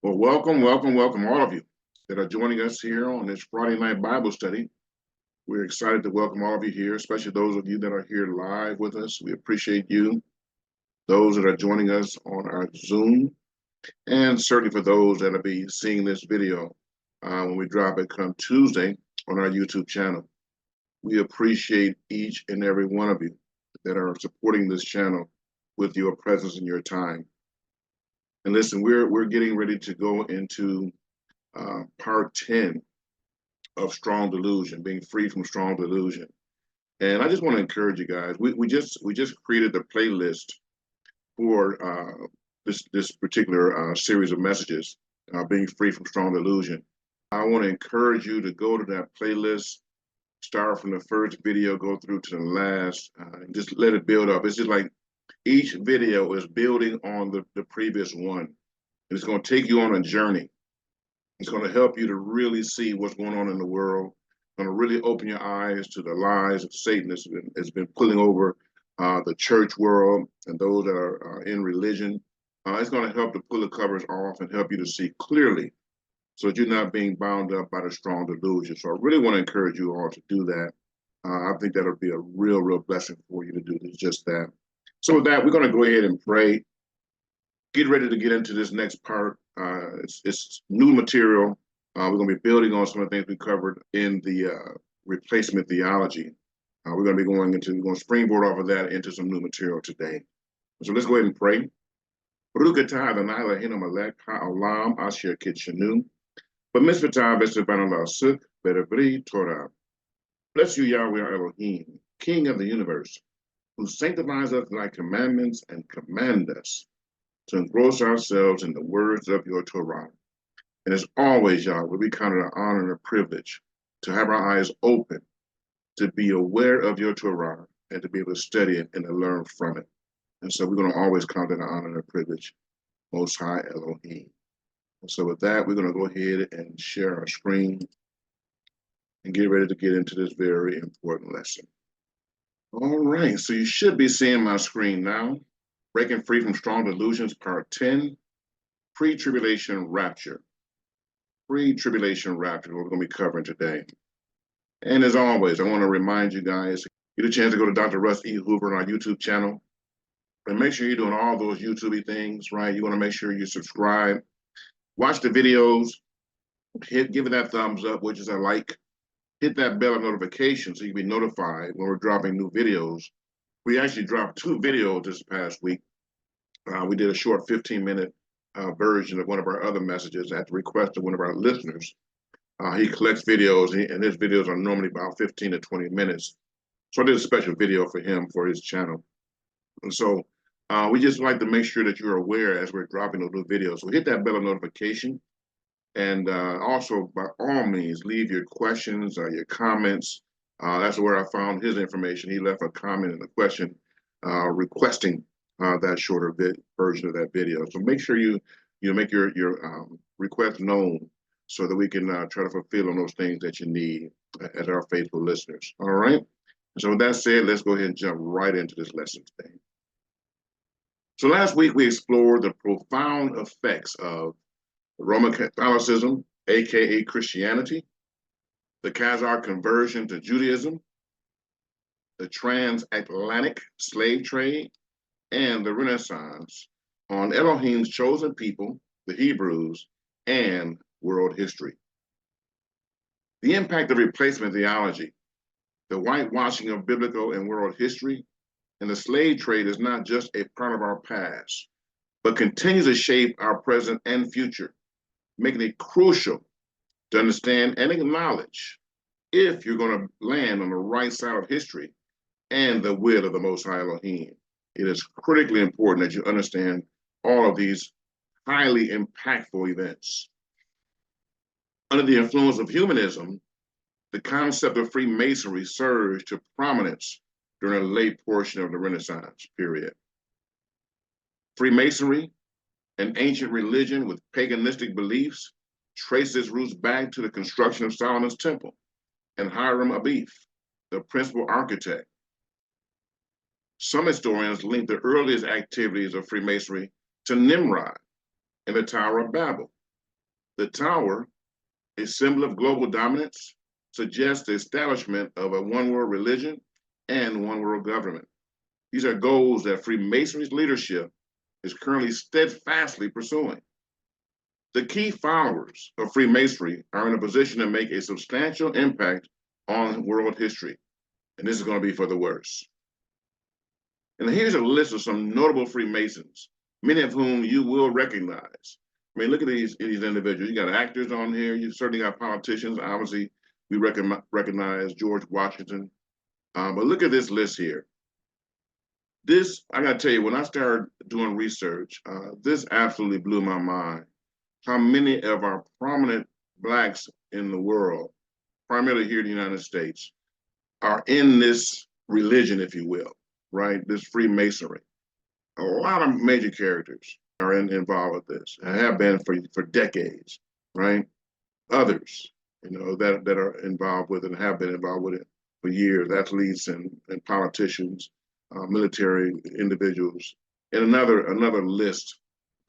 Well, welcome all of you that are joining us here on this Friday night Bible study. We're excited to welcome all of you here, especially those of you that are here live with us. We appreciate you. Those that are joining us on our Zoom, and certainly for those that will be seeing this video when we drop it come Tuesday on our YouTube channel. We appreciate each and every one of you that are supporting this channel with your presence and your time. And listen, we're getting ready to go into part 10 of strong delusion, being free from strong delusion. And I just want to encourage you guys. We just created the playlist for this particular series of messages, being free from strong delusion. I want to encourage you to go to that playlist, start from the first video, go through to the last, and just let it build up. It's just like each video is building on the previous one. It's going to take you on a journey. It's going to help you to really see what's going on in the world. It's going to really open your eyes to the lies of Satan that's been pulling over the church world and those that are in religion. It's going to help to pull the covers off and help you to see clearly so that you're not being bound up by the strong delusion. So I really want to encourage you all to do that. I think that'll be a real blessing for you to do just that. So with that, we're going to go ahead and pray. Get ready to get into this next part. It's new material. We're going to be building on some of the things we covered in the replacement theology. We're going to be going to springboard off of that into some new material today. So let's go ahead and pray. Bless you, Yahweh Elohim, King of the universe, who sanctifies us by commandments and command us to engross ourselves in the words of your Torah. And as always, Yahweh, we count it an honor and a privilege to have our eyes open, to be aware of your Torah, and to be able to study it and to learn from it. And so we're going to always count it an honor and a privilege, Most High Elohim. And so with that, we're going to go ahead and share our screen and get ready to get into this very important lesson. All right, so you should be seeing my screen now. Breaking Free from Strong Delusions, Part 10, Pre-Tribulation Rapture. Pre-Tribulation Rapture, what we're going to be covering today. And as always, I want to remind you guys, get a chance to go to Dr. Russ E. Hoover on our YouTube channel. And make sure you're doing all those YouTube things, right? You want to make sure you subscribe, watch the videos, give it that thumbs up, which is a like. Hit that bell of notification so you can be notified when we're dropping new videos. We actually dropped 2 videos this past week. We did a short 15-minute version of one of our other messages at the request of one of our listeners. He collects videos, and his videos are normally about 15 to 20 minutes. So I did a special video for him for his channel. And so we just like to make sure that you're aware as we're dropping those new videos. So hit that bell of notification. And also, by all means, leave your questions, your comments. That's where I found his information. He left a comment and a question requesting that shorter version of that video. So make sure you make your request known so that we can try to fulfill on those things that you need as our faithful listeners. All right. So with that said, let's go ahead and jump right into this lesson today. So last week we explored the profound effects of Roman Catholicism, aka Christianity, the Khazar conversion to Judaism, the transatlantic slave trade, and the Renaissance on Elohim's chosen people, the Hebrews, and world history. The impact of replacement theology, the whitewashing of biblical and world history, and the slave trade is not just a part of our past, but continues to shape our present and future, making it crucial to understand and acknowledge if you're going to land on the right side of history and the will of the Most High Elohim. It is critically important that you understand all of these highly impactful events. Under the influence of humanism, the concept of Freemasonry surged to prominence during a late portion of the Renaissance period. Freemasonry, an ancient religion with paganistic beliefs, traces its roots back to the construction of Solomon's temple and Hiram Abiff, the principal architect. Some historians link the earliest activities of Freemasonry to Nimrod and the Tower of Babel, The tower, a symbol of global dominance, suggests the establishment of a one-world religion and one-world government. These are goals that Freemasonry's leadership is currently steadfastly pursuing. The key followers of Freemasonry are in a position to make a substantial impact on world history, and this is going to be for the worse. And here's a list of some notable Freemasons, many of whom you will recognize. I mean, look at these individuals. You got actors on here. You certainly got politicians. Obviously, we recognize George Washington. But look at this list here. This, I got to tell you, when I started doing research, this absolutely blew my mind. How many of our prominent Blacks in the world, primarily here in the United States, are in this religion, if you will, right? This Freemasonry. A lot of major characters are involved with this and have been for decades, right? Others, that are involved with it and have been involved with it for years, athletes and politicians, military individuals, and another list.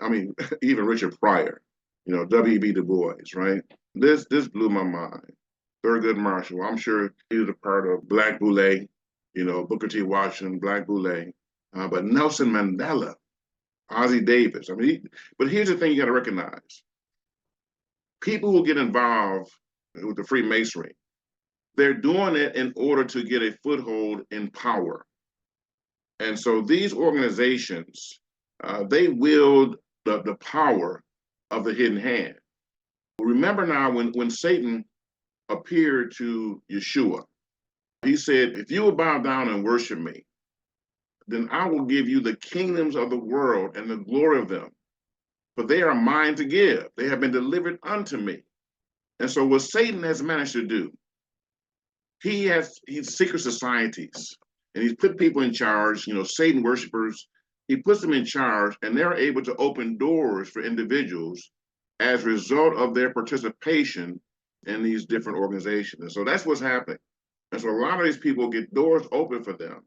I mean, even Richard Pryor, W.B. Du Bois, right? This blew my mind. Thurgood Marshall, I'm sure he was a part of Black Boule, Booker T. Washington, Black Boule, but Nelson Mandela, Ozzie Davis. I mean, but here's the thing you got to recognize. People who get involved with the Freemasonry, they're doing it in order to get a foothold in power. And so these organizations, they wield the power of the hidden hand. Remember now, when Satan appeared to Yeshua, he said, if you will bow down and worship me, then I will give you the kingdoms of the world and the glory of them, for they are mine to give. They have been delivered unto me. And so what Satan has managed to do, he's secret societies, and he's put people in charge, Satan worshipers. He puts them in charge, and they're able to open doors for individuals as a result of their participation in these different organizations. And so that's what's happening. And so a lot of these people get doors open for them.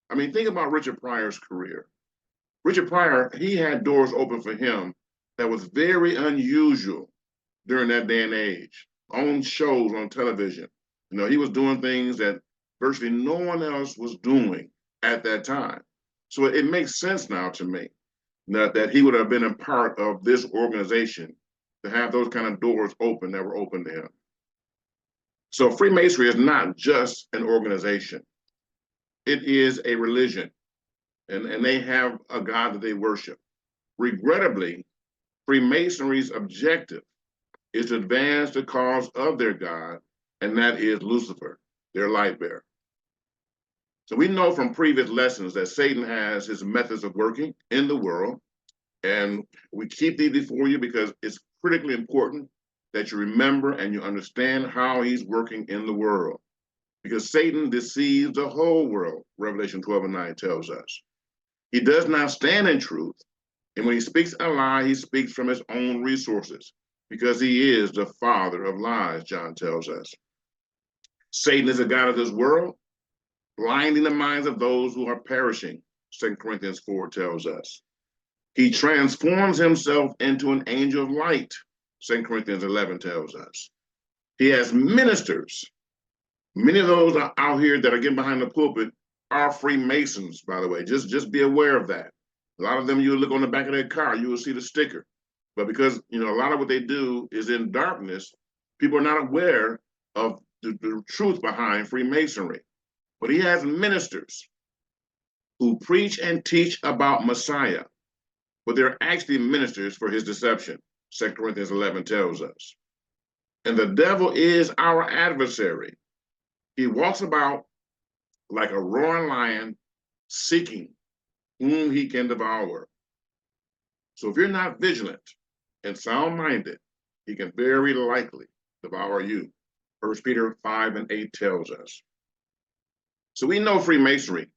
I mean, think about Richard Pryor's career. Richard Pryor, he had doors open for him that was very unusual during that day and age. On shows on television, he was doing things that virtually no one else was doing at that time. So it makes sense now to me that he would have been a part of this organization to have those kind of doors open that were open to him. So Freemasonry is not just an organization. It is a religion, and they have a God that they worship. Regrettably, Freemasonry's objective is to advance the cause of their God, and that is Lucifer, their light bearer. So we know from previous lessons that Satan has his methods of working in the world, and we keep these before you because it's critically important that you remember and you understand how he's working in the world. Because Satan deceives the whole world, Revelation 12:9 tells us. He does not stand in truth, and when he speaks a lie, he speaks from his own resources, because he is the father of lies, John tells us. Satan is a god of this world, blinding the minds of those who are perishing, 2 Corinthians 4 tells us. He transforms himself into an angel of light, 2 Corinthians 11 tells us. He has ministers. Many of those out here that are getting behind the pulpit are Freemasons, by the way. Just be aware of that. A lot of them, you look on the back of their car, you will see the sticker. But because a lot of what they do is in darkness, people are not aware of the truth behind Freemasonry. But he has ministers who preach and teach about Messiah, but they're actually ministers for his deception, 2 Corinthians 11 tells us. And the devil is our adversary. He walks about like a roaring lion, seeking whom he can devour. So if you're not vigilant and sound-minded, he can very likely devour you. 1 Peter 5:8 tells us. So we know Freemasonry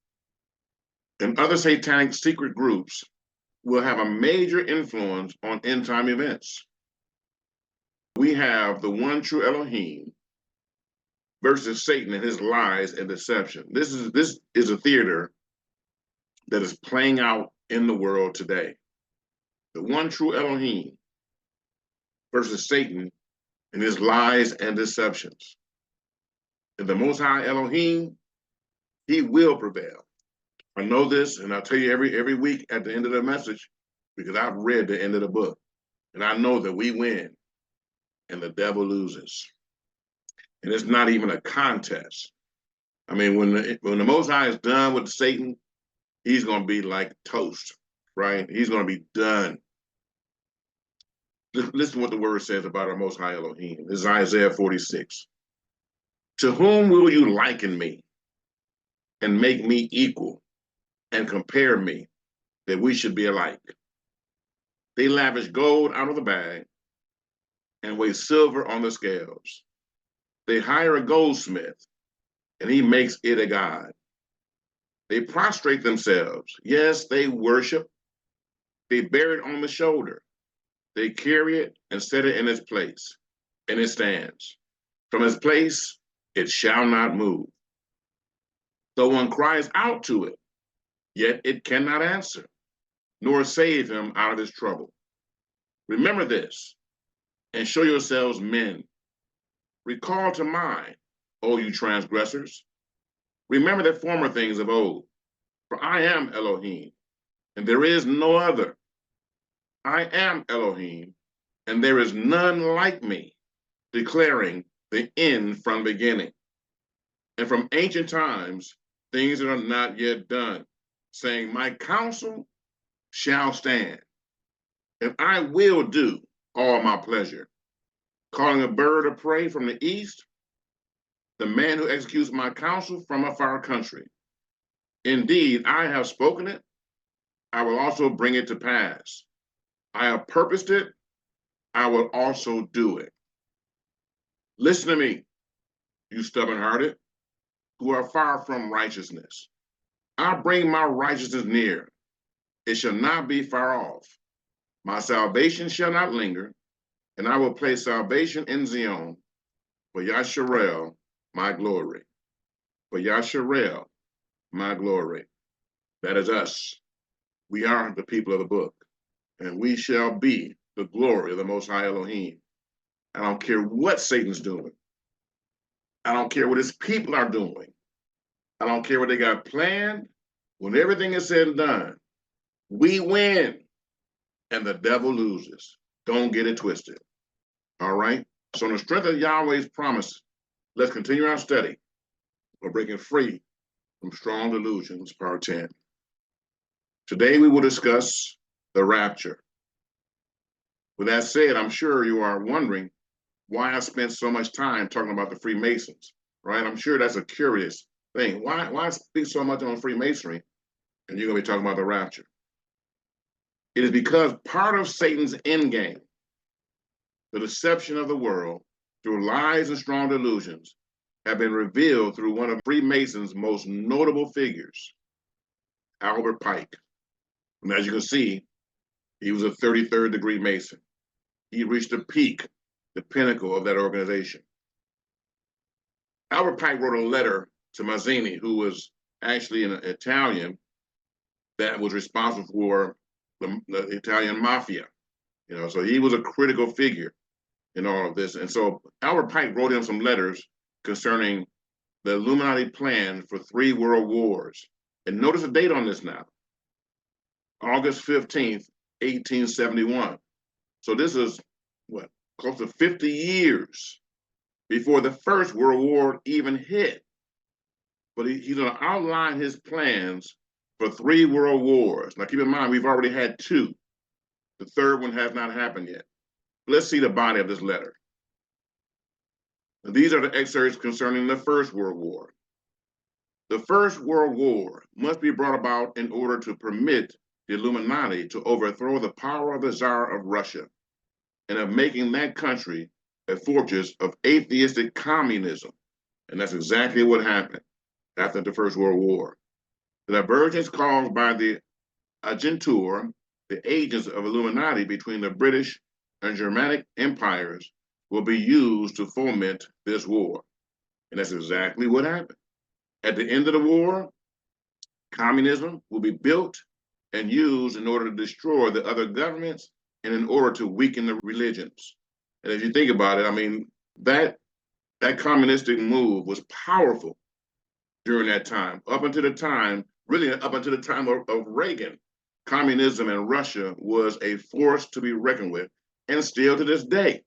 and other satanic secret groups will have a major influence on end-time events. We have the one true Elohim versus Satan and his lies and deception. This is a theater that is playing out in the world today. The one true Elohim versus Satan and his lies and deceptions. And the Most High Elohim, he will prevail. I know this, and I'll tell you every week at the end of the message, because I've read the end of the book, and I know that we win and the devil loses. And it's not even a contest. I mean, when the Most High is done with Satan, he's going to be like toast, right? He's going to be done. Listen to what the word says about our Most High Elohim. This is Isaiah 46. To whom will you liken me and make me equal and compare me that we should be alike? They lavish gold out of the bag and weigh silver on the scales. They hire a goldsmith and he makes it a god. They prostrate themselves. Yes, they worship. They bear it on the shoulder. They carry it and set it in its place, and it stands. From its place, it shall not move. Though one cries out to it, yet it cannot answer, nor save him out of his trouble. Remember this, and show yourselves men. Recall to mind, O you transgressors. Remember the former things of old. For I am Elohim, and there is no other. I am Elohim, and there is none like me, declaring the end from beginning. And from ancient times, things that are not yet done, saying, my counsel shall stand, and I will do all my pleasure. Calling a bird of prey from the east, the man who executes my counsel from a far country. Indeed, I have spoken it, I will also bring it to pass. I have purposed it, I will also do it. Listen to me, you stubborn-hearted, who are far from righteousness. I bring my righteousness near. It shall not be far off. My salvation shall not linger, and I will place salvation in Zion for Yasharel, my glory. For Yasharel, my glory. That is us. We are the people of the book, and we shall be the glory of the Most High Elohim. I don't care what Satan's doing. I don't care what his people are doing. I don't care what they got planned. When everything is said and done, we win and the devil loses. Don't get it twisted. All right? So in the strength of Yahweh's promise, let's continue our study of breaking free from strong delusions, part 10. Today we will discuss the rapture. With that said, I'm sure you are wondering why I spent so much time talking about the Freemasons, right? I'm sure that's a curious thing. Why speak so much on Freemasonry and you're going to be talking about the rapture? It is because part of Satan's end game, the deception of the world through lies and strong delusions, have been revealed through one of Freemason's most notable figures, Albert Pike. And as you can see, he was a 33rd degree Mason. He reached the peak, the pinnacle of that organization. Albert Pike wrote a letter to Mazzini, who was actually an Italian that was responsible for the Italian mafia. So he was a critical figure in all of this. And so Albert Pike wrote him some letters concerning the Illuminati plan for 3 world wars. And notice the date on this now, August 15th, 1871. So this is, what, close to 50 years before the First World War even hit. But he's going to outline his plans for 3 world wars. Now keep in mind, we've already had 2. The third one has not happened yet. Let's see the body of this letter. And these are the excerpts concerning the First World War. The First World War must be brought about in order to permit the Illuminati to overthrow the power of the Tsar of Russia and of making that country a fortress of atheistic communism. And that's exactly what happened after the First World War. The divergence caused by the agentur, the agents of Illuminati between the British and Germanic empires, will be used to foment this war. And that's exactly what happened. At the end of the war, communism will be built and used in order to destroy the other governments and in order to weaken the religions. And if you think about it, I mean, that communistic move was powerful during that time, up until the time, really up until the time of Reagan. Communism in Russia was a force to be reckoned with, and still to this day,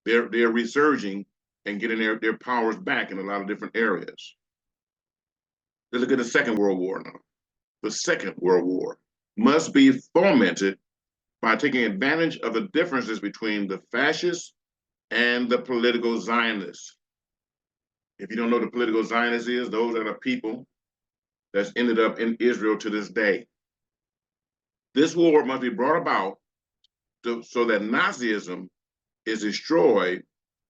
they're resurging and getting their powers back in a lot of different areas. Let's look at the Second World War now. The Second World War must be fomented by taking advantage of the differences between the fascists and the political Zionists. If you don't know what the political Zionists is, those are the people that's ended up in Israel to this day. This war must be brought about so that Nazism is destroyed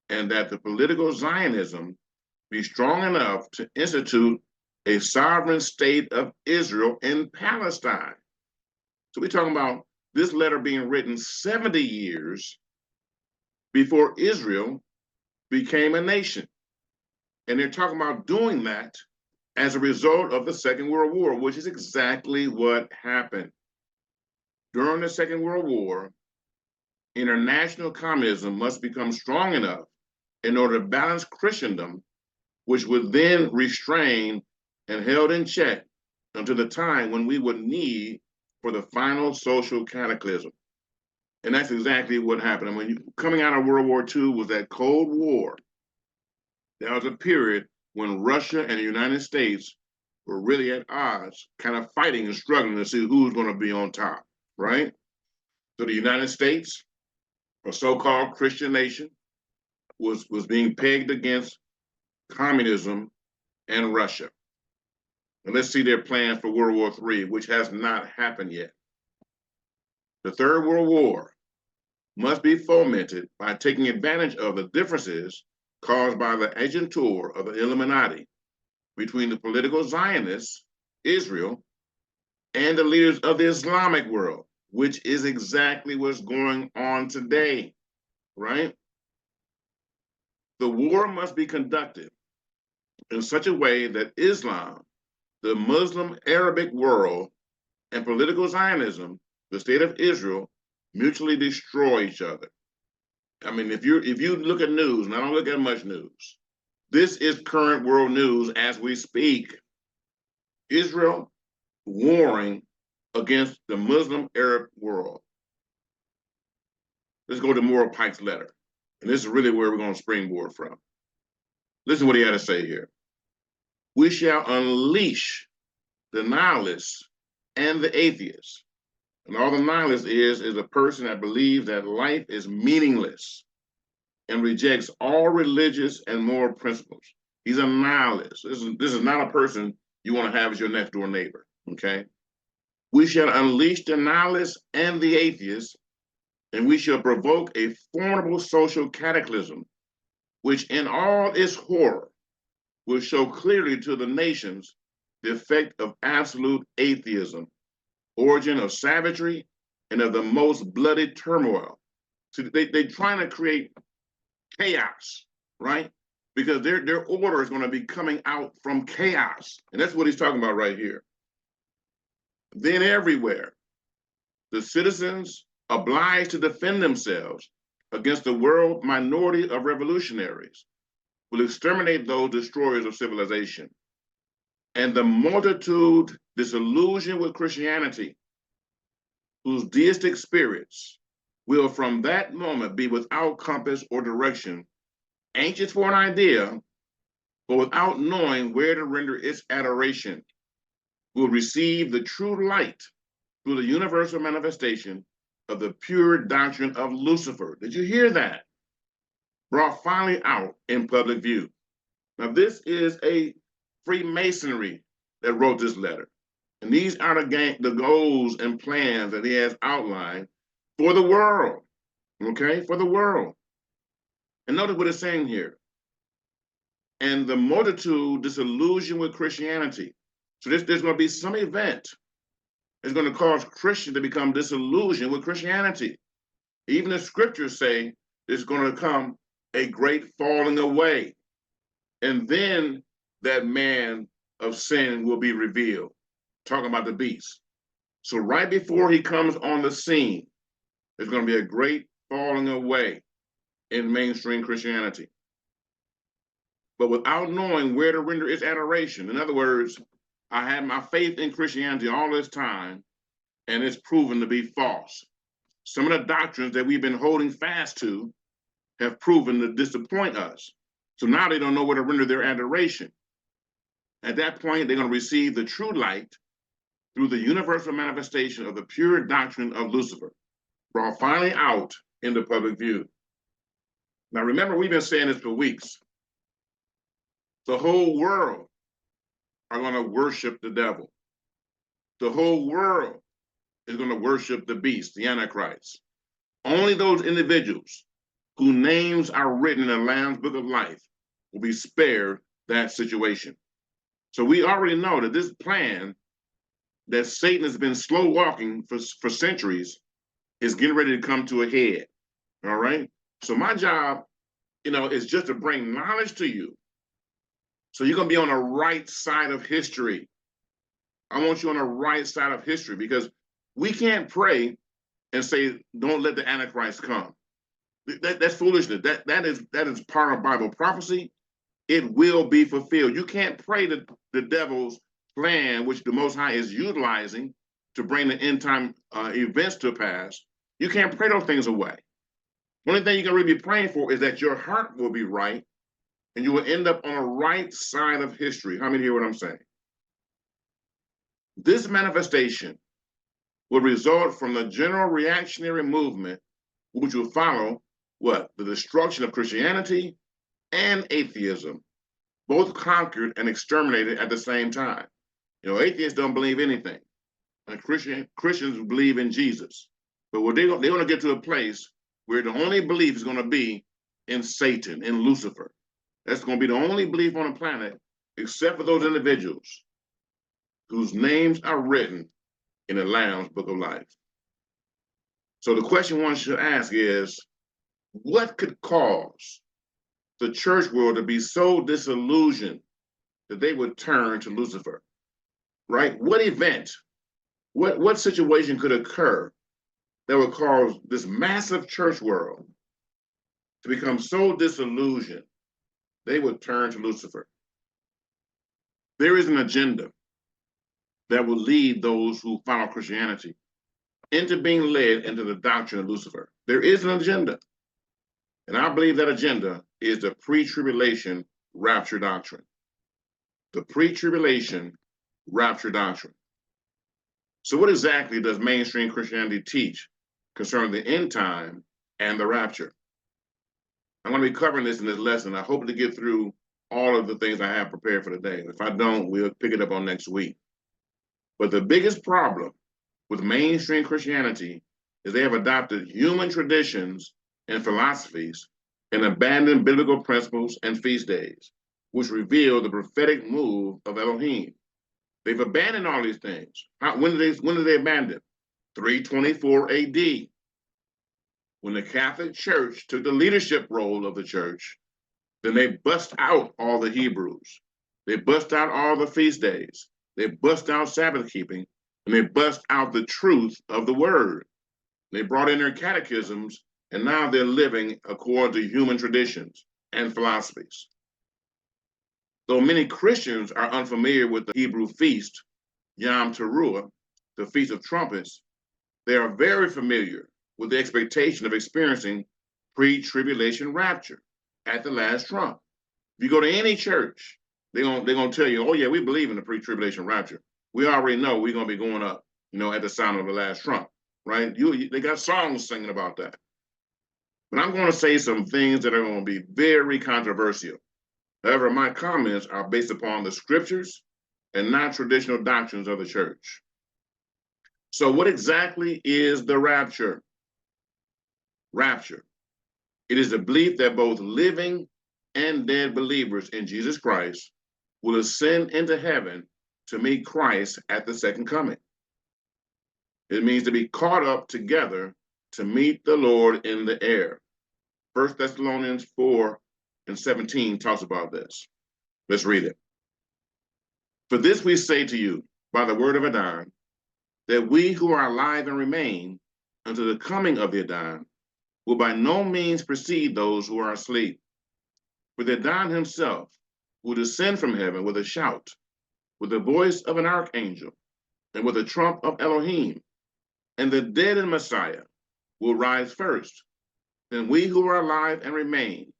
and that the political Zionism be strong enough to institute a sovereign state of Israel in Palestine. So we're talking about this letter being written 70 years before Israel became a nation. And they're talking about doing that as a result of the Second World War, which is exactly what happened. During the Second World War, international communism must become strong enough in order to balance Christendom, which would then restrain and held in check until the time when we would need for the final social cataclysm. And that's exactly what happened. I mean, coming out of World War II was that Cold War. That was a period when Russia and the United States were really at odds, kind of fighting and struggling to see who's going to be on top, right? So the United States, a so-called Christian nation, was being pegged against communism and Russia. And let's see their plans for World War III, which has not happened yet. The Third World War must be fomented by taking advantage of the differences caused by the agentur of the Illuminati between the political Zionists, Israel, and the leaders of the Islamic world, which is exactly what's going on today, right? The war must be conducted in such a way that Islam, the Muslim Arabic world, and political Zionism, the state of Israel, mutually destroy each other. I mean, if you look at news, and I don't look at much news, this is current world news as we speak. Israel warring against the Muslim Arab world. Let's go to Moral Pike's letter. And this is really where we're going to springboard from. Listen to what he had to say here. We shall unleash the nihilists and the atheists. And all the nihilist is a person that believes that life is meaningless and rejects all religious and moral principles. He's a nihilist. This is not a person you want to have as your next door neighbor, okay? We shall unleash the nihilists and the atheists, and we shall provoke a formidable social cataclysm, which in all its horror will show clearly to the nations the effect of absolute atheism, origin of savagery, and of the most bloody turmoil. So they're trying to create chaos, right? Because their order is going to be coming out from chaos. And that's what he's talking about right here. Then everywhere, the citizens obliged to defend themselves against the world minority of revolutionaries will exterminate those destroyers of civilization. And the multitude disillusioned with Christianity, whose deistic spirits will from that moment be without compass or direction, anxious for an idea, but without knowing where to render its adoration, will receive the true light through the universal manifestation of the pure doctrine of Lucifer. Did you hear that? Brought finally out in public view. Now, this is a Freemasonry that wrote this letter. And these are the goals and plans that he has outlined for the world, okay? For the world. And notice what it's saying here. And the multitude disillusioned with Christianity. So there's going to be some event that's going to cause Christians to become disillusioned with Christianity. Even the scriptures say there's going to come a great falling away. And then that man of sin will be revealed, talking about the beast. So right before he comes on the scene, there's going to be a great falling away. in mainstream Christianity. But without knowing where to render its adoration, in other words, I had my faith in Christianity all this time, and it's proven to be false. Some of the doctrines that we've been holding fast to have proven to disappoint us. So now they don't know where to render their adoration. At that point, they're going to receive the true light through the universal manifestation of the pure doctrine of Lucifer, brought finally out in the public view. Now, remember, we've been saying this for weeks. The whole world are going to worship the devil. The whole world is going to worship the beast, the Antichrist. Only those individuals whose names are written in the Lamb's Book of Life will be spared that situation. So we already know that this plan that Satan has been slow walking for centuries is getting ready to come to a head. All right. So my job, is just to bring knowledge to you. So you're going to be on the right side of history. I want you on the right side of history, because we can't pray and say, don't let the Antichrist come. That's foolishness. That is part of Bible prophecy. It will be fulfilled. You can't pray the devil's plan, which the Most High is utilizing to bring the end time events to pass. You can't pray those things away. The only thing you can really be praying for is that your heart will be right, and you will end up on the right side of history. How many hear what I'm saying? This manifestation will result from the general reactionary movement, which will follow what? The destruction of Christianity and atheism, both conquered and exterminated at the same time. Atheists don't believe anything, and Christians believe in Jesus. But they want to get to a place where the only belief is going to be in Satan, in Lucifer. That's going to be the only belief on the planet, except for those individuals whose names are written in the Lamb's Book of Life. So the question one should ask is, what could cause the church world to be so disillusioned that they would turn to Lucifer? Right? What event, what situation could occur that would cause this massive church world to become so disillusioned they would turn to Lucifer? There is an agenda that will lead those who follow Christianity into being led into the doctrine of Lucifer. There is an agenda. And I believe that agenda is the pre-tribulation rapture doctrine. The pre-tribulation rapture doctrine. So what exactly does mainstream Christianity teach concerning the end time and the rapture? I'm going to be covering this in this lesson. I hope to get through all of the things I have prepared for today. If I don't, we'll pick it up on next week. But the biggest problem with mainstream Christianity is they have adopted human traditions and philosophies and abandoned biblical principles and feast days, which reveal the prophetic move of Elohim. They've abandoned all these things. When did they abandon? 324 AD. When the Catholic Church took the leadership role of the church, then they bust out all the Hebrews. They bust out all the feast days. They bust out Sabbath keeping, and they bust out the truth of the word. They brought in their catechisms, and now they're living according to human traditions and philosophies. Though many Christians are unfamiliar with the Hebrew feast, Yom Teruah, the Feast of Trumpets, they are very familiar with the expectation of experiencing pre-tribulation rapture at the last trump. If you go to any church, they're gonna tell you, oh yeah, we believe in the pre-tribulation rapture. We already know we're gonna be going up, at the sound of the last trump, right? They got songs singing about that. But I'm going to say some things that are going to be very controversial. However, my comments are based upon the scriptures and not traditional doctrines of the church. So what exactly is the rapture? Rapture. It is the belief that both living and dead believers in Jesus Christ will ascend into heaven to meet Christ at the second coming. It means to be caught up together to meet the Lord in the air. 1 Thessalonians 4:17 talks about this. Let's read it. For this we say to you by the word of Adon, that we who are alive and remain unto the coming of the Adon will by no means precede those who are asleep. For the Adon himself will descend from heaven with a shout, with the voice of an archangel, and with the trump of Elohim, and the dead in Messiah will rise first. Then we who are alive and remain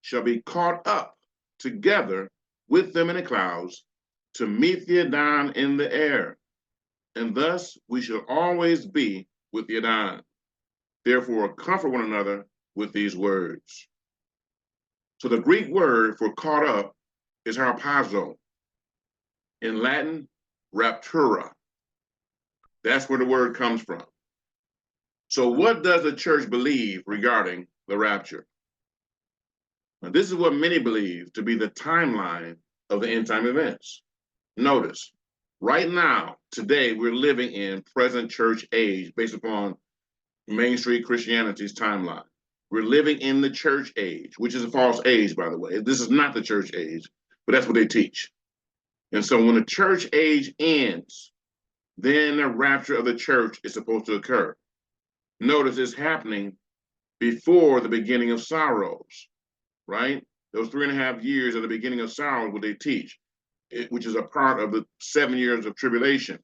shall be caught up together with them in the clouds to meet the Adon in the air. And thus we shall always be with the Adon. Therefore, comfort one another with these words. So the Greek word for caught up is harpazo. In Latin, raptura. That's where the word comes from. So what does the church believe regarding the rapture? Now, this is what many believe to be the timeline of the end time events. Notice, right now, today, we're living in present church age based upon mainstream Christianity's timeline. We're living in the church age, which is a false age, by the way. This is not the church age, but that's what they teach. And so when the church age ends, then the rapture of the church is supposed to occur. Notice it's happening before the beginning of sorrows, right? Those 3.5 years at the beginning of sorrows, what they teach, which is a part of the 7 years of tribulation.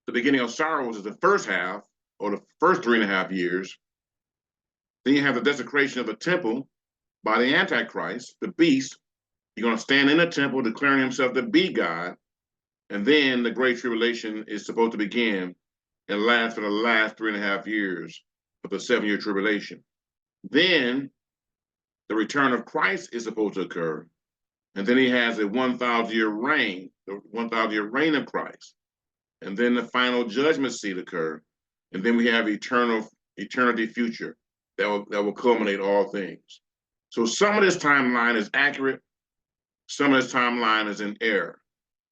The beginning of sorrows is the first half, or the first 3.5 years. Then you have the desecration of the temple by the Antichrist, the beast. He's going to stand in the temple declaring himself to be God. And then the Great Tribulation is supposed to begin and last for the last 3.5 years of the 7-year tribulation. Then the return of Christ is supposed to occur. And then he has a 1,000-year reign, the 1,000-year reign of Christ. And then the final judgment seat occur. And then we have eternity future that will culminate all things. So some of this timeline is accurate. Some of this timeline is in error.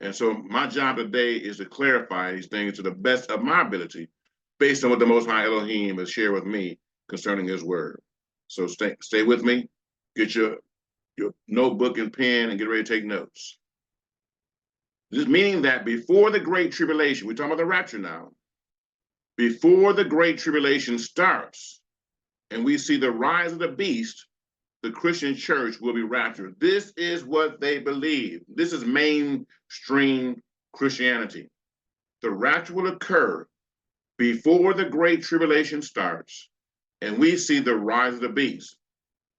And so my job today is to clarify these things to the best of my ability based on what the Most High Elohim has shared with me concerning his word. So stay with me, get your notebook and pen and get ready to take notes. This meaning that before the Great Tribulation, we're talking about the rapture now, before the Great Tribulation starts and we see the rise of the beast, the Christian church will be raptured. This is what they believe. This is mainstream Christianity. The rapture will occur before the Great Tribulation starts, and we see the rise of the beast.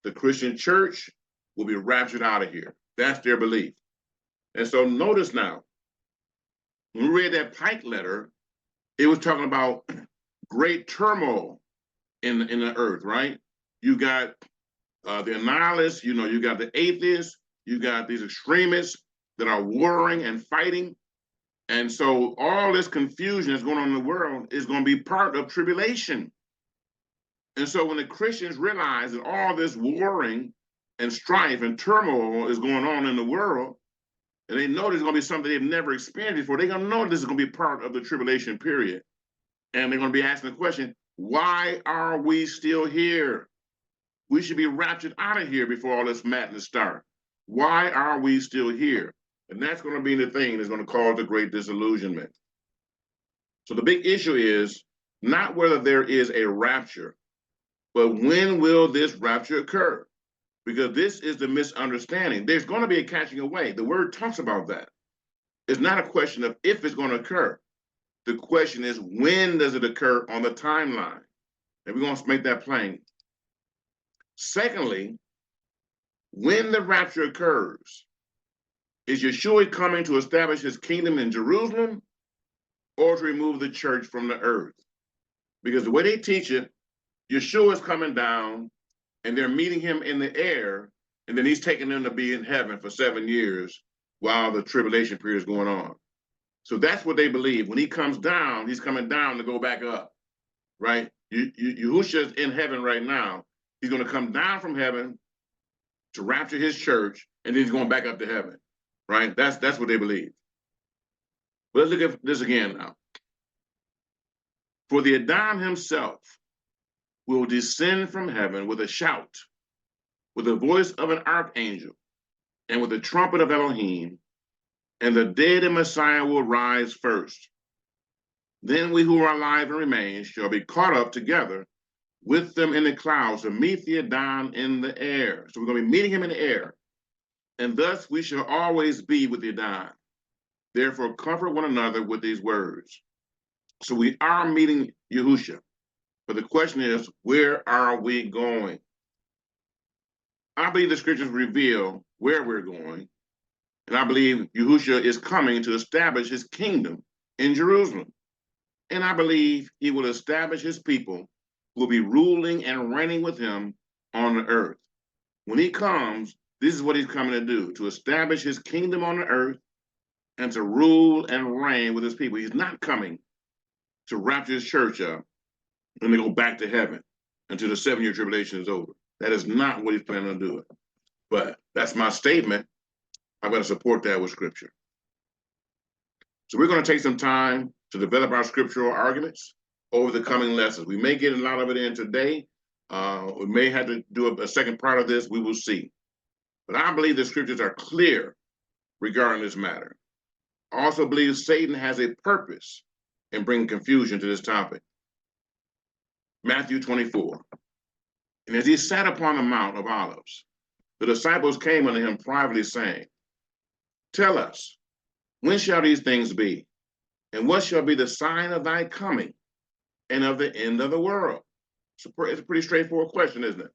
The Christian church will be raptured out of here. That's their belief. And so notice now, when we read that Pike letter, it was talking about great turmoil in the earth, right? You got the annihilists, you got the atheists, you got these extremists that are warring and fighting. And so all this confusion that's going on in the world is going to be part of tribulation. And so when the Christians realize that all this warring and strife and turmoil is going on in the world, and they know there's going to be something they've never experienced before, they're going to know this is going to be part of the tribulation period. And they're going to be asking the question, why are we still here? We should be raptured out of here before all this madness starts. Why are we still here? And that's going to be the thing that's going to cause the great disillusionment. So the big issue is not whether there is a rapture, but when will this rapture occur? Because this is the misunderstanding. There's going to be a catching away. The word talks about that. It's not a question of if it's going to occur. The question is, when does it occur on the timeline? And we're going to make that plain. Secondly, when the rapture occurs, is Yeshua coming to establish his kingdom in Jerusalem or to remove the church from the earth? Because the way they teach it, Yeshua is coming down and they're meeting him in the air, and then he's taking them to be in heaven for 7 years while the tribulation period is going on. So that's what they believe. When he comes down, he's coming down to go back up, right? Yahushua's in heaven right now. He's going to come down from heaven to rapture his church, and then he's going back up to heaven, right? That's what they believe. But let's look at this again now. For the Adon himself will descend from heaven with a shout, with the voice of an archangel, and with the trumpet of Elohim, and the dead in Messiah will rise first. Then we who are alive and remain shall be caught up together with them in the clouds to meet the Adon in the air. So we're going to be meeting him in the air. And thus we shall always be with the Adon. Therefore, comfort one another with these words. So we are meeting Yahusha. But the question is, where are we going? I believe the scriptures reveal where we're going. And I believe Yahusha is coming to establish his kingdom in Jerusalem. And I believe he will establish his people who will be ruling and reigning with him on the earth. When he comes, this is what he's coming to do, to establish his kingdom on the earth and to rule and reign with his people. He's not coming to rapture his church up and to go back to heaven until the 7-year tribulation is over. That is not what he's planning on doing. But that's my statement. I'm going to support that with scripture. So we're going to take some time to develop our scriptural arguments over the coming lessons. We may get a lot of it in today. We may have to do a second part of this. We will see. But I believe the scriptures are clear regarding this matter. I also believe Satan has a purpose in bringing confusion to this topic. Matthew 24. And as he sat upon the Mount of Olives, the disciples came unto him privately, saying, Tell us, when shall these things be? And what shall be the sign of thy coming and of the end of the world? It's a pretty straightforward question, isn't it?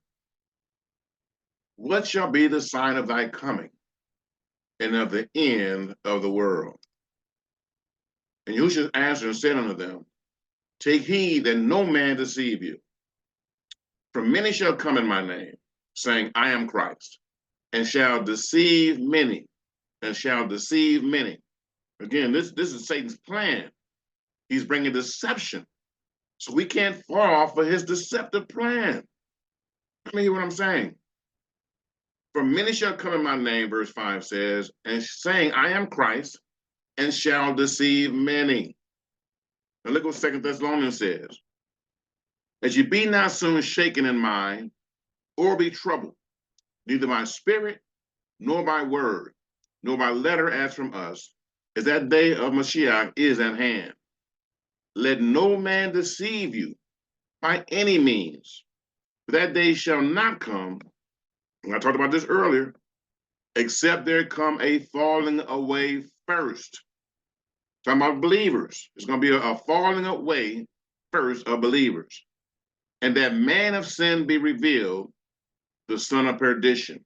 What shall be the sign of thy coming and of the end of the world? And Yahushua answered and said unto them, Take heed that no man deceive you. For many shall come in my name, saying, I am Christ, and shall deceive many, and shall deceive many. Again, this is Satan's plan. He's bringing deception. So we can't fall for his deceptive plan. Let me hear what I'm saying. For many shall come in my name, verse 5 says, and saying, I am Christ, and shall deceive many. Now look what 2 Thessalonians says. That ye be not soon shaken in mind, or be troubled, neither by spirit, nor by word, nor by letter as from us, as that day of Mashiach is at hand. Let no man deceive you by any means, for that day shall not come, and I talked about this earlier, except there come a falling away first. Talking about believers. It's going to be a falling away first of believers. And that man of sin be revealed, the son of perdition,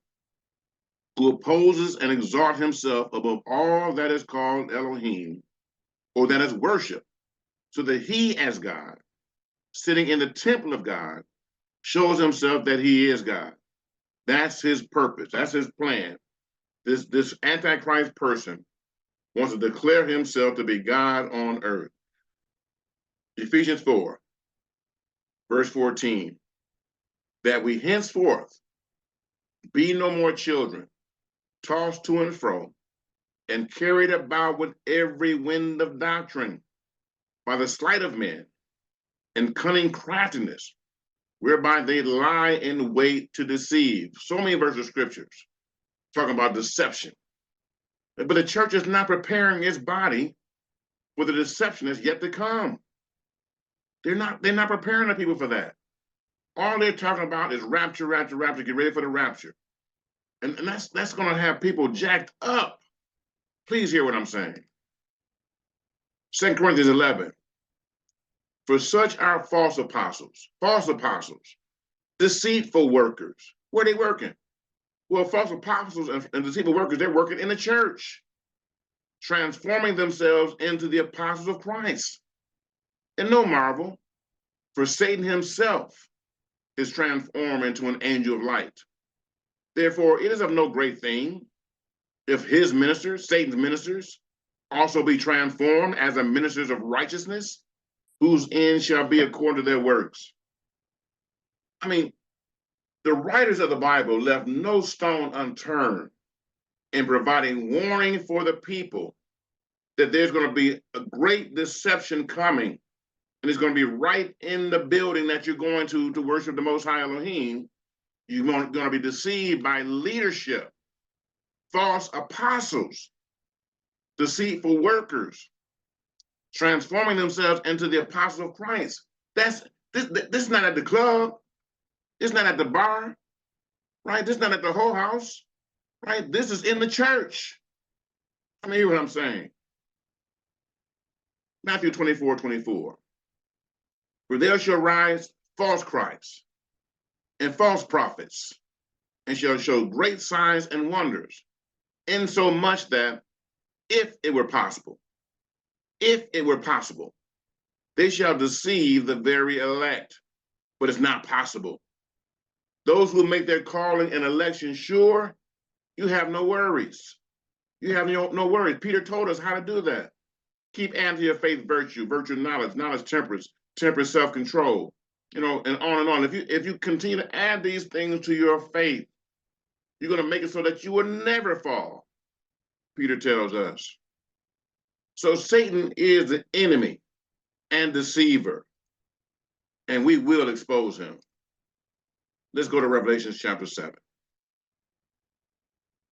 who opposes and exalts himself above all that is called Elohim, or that is worship, so that he as God, sitting in the temple of God, shows himself that he is God. That's his purpose. That's his plan. This Antichrist person wants to declare himself to be God on earth. Ephesians 4, verse 14, that we henceforth be no more children, tossed to and fro, and carried about with every wind of doctrine, by the sleight of men, and cunning craftiness, whereby they lie in wait to deceive. So many verses of scriptures talking about deception. But the church is not preparing its body for the deception that's yet to come. They're not preparing the people for that. All they're talking about is rapture, rapture, rapture, get ready for the rapture. And that's going to have people jacked up. Please hear what I'm saying. 2 Corinthians 11. For such are false apostles, deceitful workers. Where are they working? Well, false apostles and deceitful workers, they're working in the church, transforming themselves into the apostles of Christ. And no marvel, for Satan himself is transformed into an angel of light. Therefore, it is of no great thing if his ministers, Satan's ministers, also be transformed as the ministers of righteousness, whose end shall be according to their works. I mean, the writers of the Bible left no stone unturned in providing warning for the people that there's going to be a great deception coming, and it's going to be right in the building that you're going to worship the Most High Elohim. You're going to be deceived by leadership, false apostles, deceitful workers, transforming themselves into the apostles of Christ. That's This is not at the club. It's not at the bar, right? This is not at the whole house, right? This is in the church. I mean, hear what I'm saying. Matthew 24:24. For there shall rise false Christs and false prophets, and shall show great signs and wonders, insomuch that if it were possible, they shall deceive the very elect, but it's not possible. Those who make their calling and election sure, you have no worries. You have no worries. Peter told us how to do that. Keep adding to your faith virtue, knowledge temperance, self-control, and on and on. If you continue to add these things to your faith, you're going to make it so that you will never fall, Peter tells us. So Satan is the enemy and deceiver, and we will expose him. Let's go to Revelation chapter 7.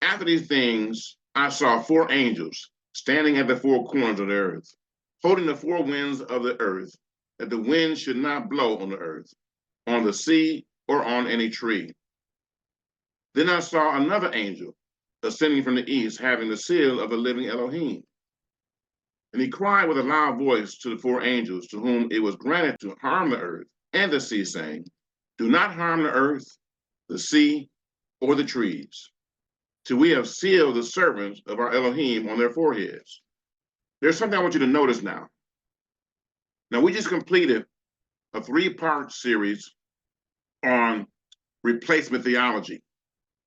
After these things, I saw 4 angels standing at the 4 corners of the earth, holding the 4 winds of the earth, that the wind should not blow on the earth, on the sea, or on any tree. Then I saw another angel ascending from the east, having the seal of the living Elohim. And he cried with a loud voice to the 4 angels, to whom it was granted to harm the earth and the sea, saying, do not harm the earth, the sea, or the trees, till we have sealed the servants of our Elohim on their foreheads. There's something I want you to notice now. Now, we just completed a 3-part series on replacement theology,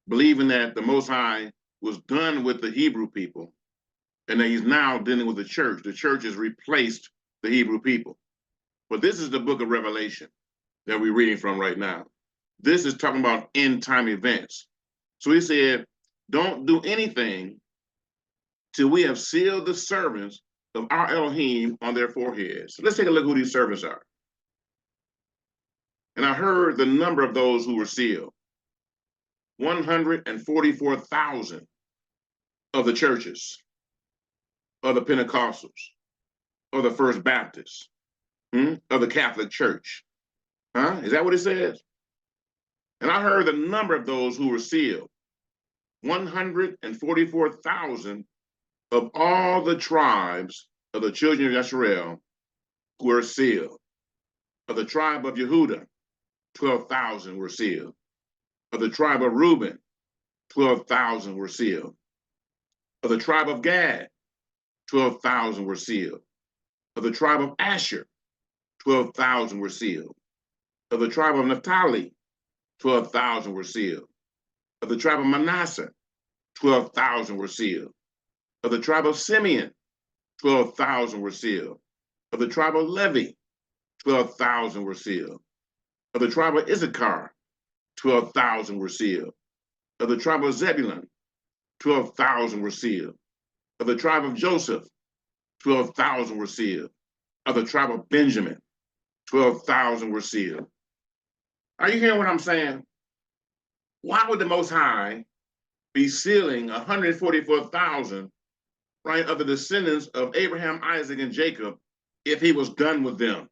believing that the Most High was done with the Hebrew people, and that he's now dealing with the church. The church has replaced the Hebrew people. But this is the book of Revelation that we're reading from right now. This is talking about end time events. So he said, don't do anything till we have sealed the servants of our Elohim on their foreheads. So let's take a look who these servants are. And I heard the number of those who were sealed. 144,000 of the churches, of the Pentecostals, of the First Baptists, of the Catholic Church. Is that what it says? And I heard the number of those who were sealed. 144,000 of all the tribes of the children of Israel were sealed. Of the tribe of Yehuda, 12,000 were sealed. Of the tribe of Reuben, 12,000 were sealed. Of the tribe of Gad, 12,000 were sealed. Of the tribe of Asher, 12,000 were sealed. Of the tribe of Naphtali, 12,000 were sealed. Of the tribe of Manasseh, 12,000 were sealed. Of the tribe of Simeon, 12,000 were sealed. Of the tribe of Levi, 12,000 were sealed. Of the tribe of Issachar, 12,000 were sealed. Of the tribe of Zebulun, 12,000 were sealed. Of the tribe of Joseph, 12,000 were sealed. Of the tribe of Benjamin, 12,000 were sealed. Are you hearing what I'm saying? Why would the Most High be sealing 144,000, right, of the descendants of Abraham, Isaac, and Jacob if he was done with them,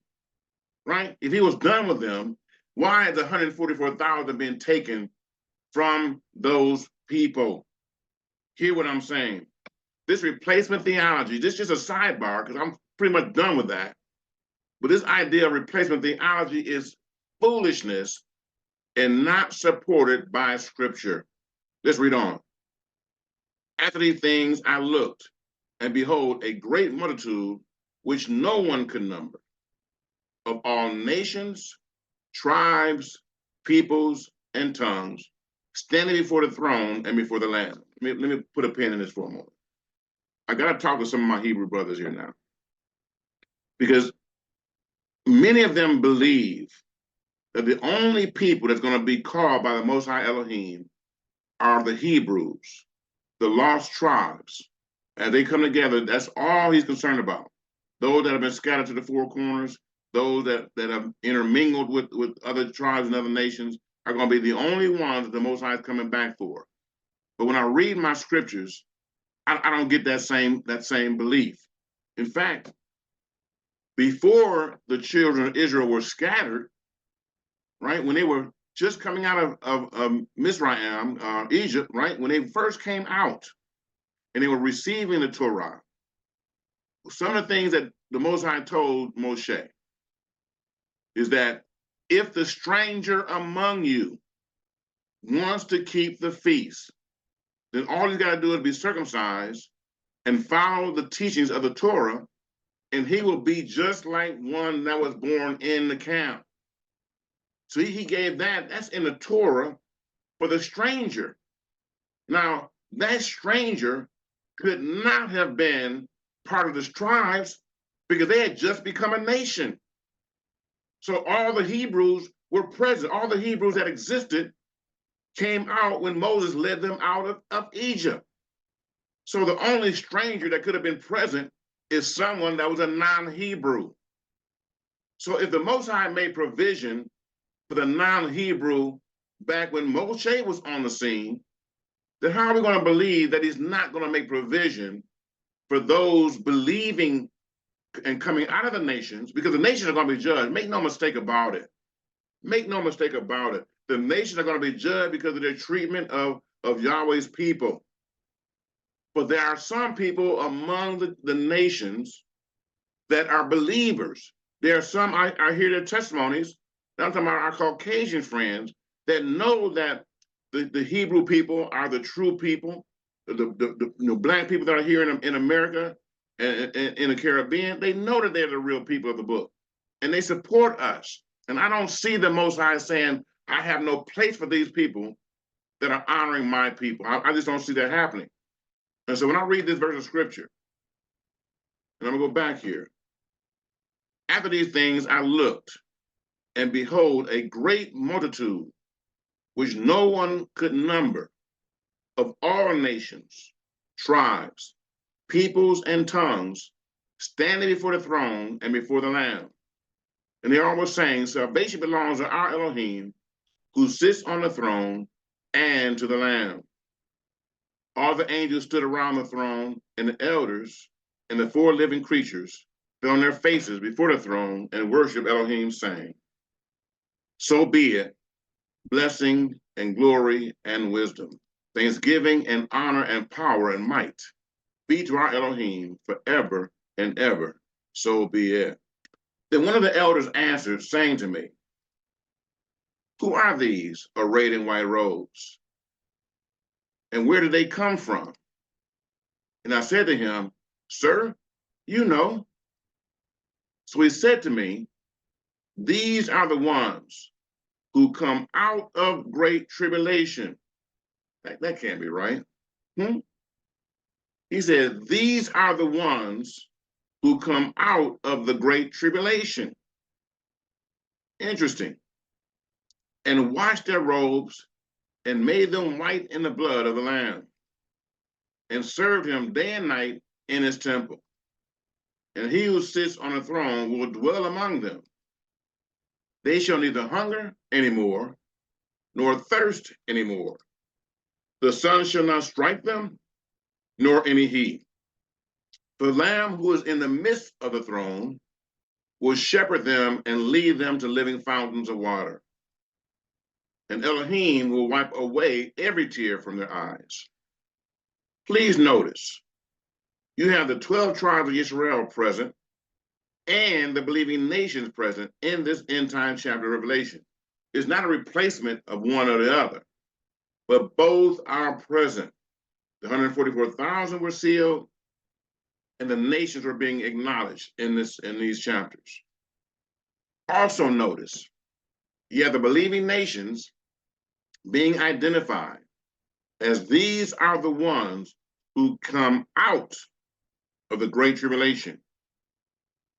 right? If he was done with them, why is the 144,000 being taken from those people? Hear what I'm saying. This replacement theology, this is just a sidebar because I'm pretty much done with that. But this idea of replacement theology is foolishness and not supported by scripture. Let's read on. After these things I looked, and behold, a great multitude which no one could number, of all nations, tribes, peoples, and tongues, standing before the throne and before the Lamb. Let me put a pin in this for a moment. I got to talk to some of my Hebrew brothers here now, because many of them believe that the only people that's going to be called by the Most High Elohim are the Hebrews, the lost tribes. As they come together, that's all he's concerned about. Those that have been scattered to the 4 corners, those that have intermingled with other tribes and other nations are going to be the only ones that the Most High is coming back for. But when I read my scriptures, I don't get that same belief. In fact, before the children of Israel were scattered, right? When they were just coming out of Mizraim, Egypt, right? When they first came out and they were receiving the Torah, some of the things that the Most High told Moshe is that if the stranger among you wants to keep the feast, then all you got to do is be circumcised and follow the teachings of the Torah, and he will be just like one that was born in the camp. So he gave that's in the Torah for the stranger. Now, that stranger could not have been part of the tribes because they had just become a nation. So all the Hebrews were present. All the Hebrews that existed came out when Moses led them out of Egypt. So the only stranger that could have been present is someone that was a non-Hebrew. So if the Most High made provision for the non-Hebrew back when Moshe was on the scene, then how are we going to believe that he's not going to make provision for those believing and coming out of the nations? Because the nations are going to be judged. Make no mistake about it. Make no mistake about it. The nations are going to be judged because of their treatment of Yahweh's people. But there are some people among the nations that are believers. There are some, I hear their testimonies, I'm talking about our Caucasian friends, that know that the Hebrew people are the true people, the Black people that are here in America and in the Caribbean, they know that they're the real people of the book. And they support us. And I don't see the Most High saying, I have no place for these people that are honoring my people. I just don't see that happening. And so when I read this verse of scripture, and I'm gonna go back here, after these things I looked, and behold, a great multitude, which no one could number, of all nations, tribes, peoples, and tongues, standing before the throne and before the Lamb. And they all were saying, salvation belongs to our Elohim, who sits on the throne, and to the Lamb. All the angels stood around the throne, and the elders and the four living creatures fell on their faces before the throne and worshiped Elohim, saying, so be it, blessing and glory and wisdom, thanksgiving and honor and power and might be to our Elohim forever and ever. So be it. Then one of the elders answered, saying to me, who are these arrayed in white robes? And where did they come from? And I said to him, sir, you know. So he said to me, these are the ones who come out of great tribulation. That can't be right. He said, these are the ones who come out of the great tribulation. Interesting. And washed their robes and made them white in the blood of the Lamb, and served him day and night in his temple. And he who sits on the throne will dwell among them. They shall neither hunger anymore, nor thirst anymore. The sun shall not strike them, nor any heat. The Lamb who is in the midst of the throne will shepherd them and lead them to living fountains of water. And Elohim will wipe away every tear from their eyes. Please notice, you have the 12 tribes of Israel present and the believing nations present in this end time chapter of Revelation. It's not a replacement of one or the other, but both are present. The 144,000 were sealed, and the nations were being acknowledged in these chapters. Also notice, you have the believing nations being identified as these are the ones who come out of the great tribulation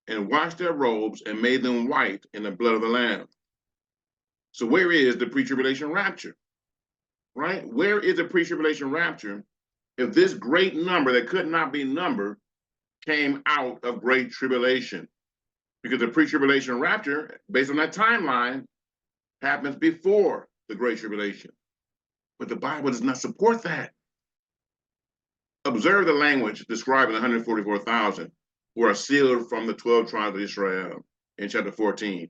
and washed their robes and made them white in the blood of the Lamb. So where is the pre-tribulation rapture, right? Where is the pre-tribulation rapture if this great number that could not be numbered came out of great tribulation? Because the pre-tribulation rapture, based on that timeline, happens before the great tribulation. But the Bible does not support that. Observe the language describing the 144,000 who are sealed from the 12 tribes of Israel in chapter 14.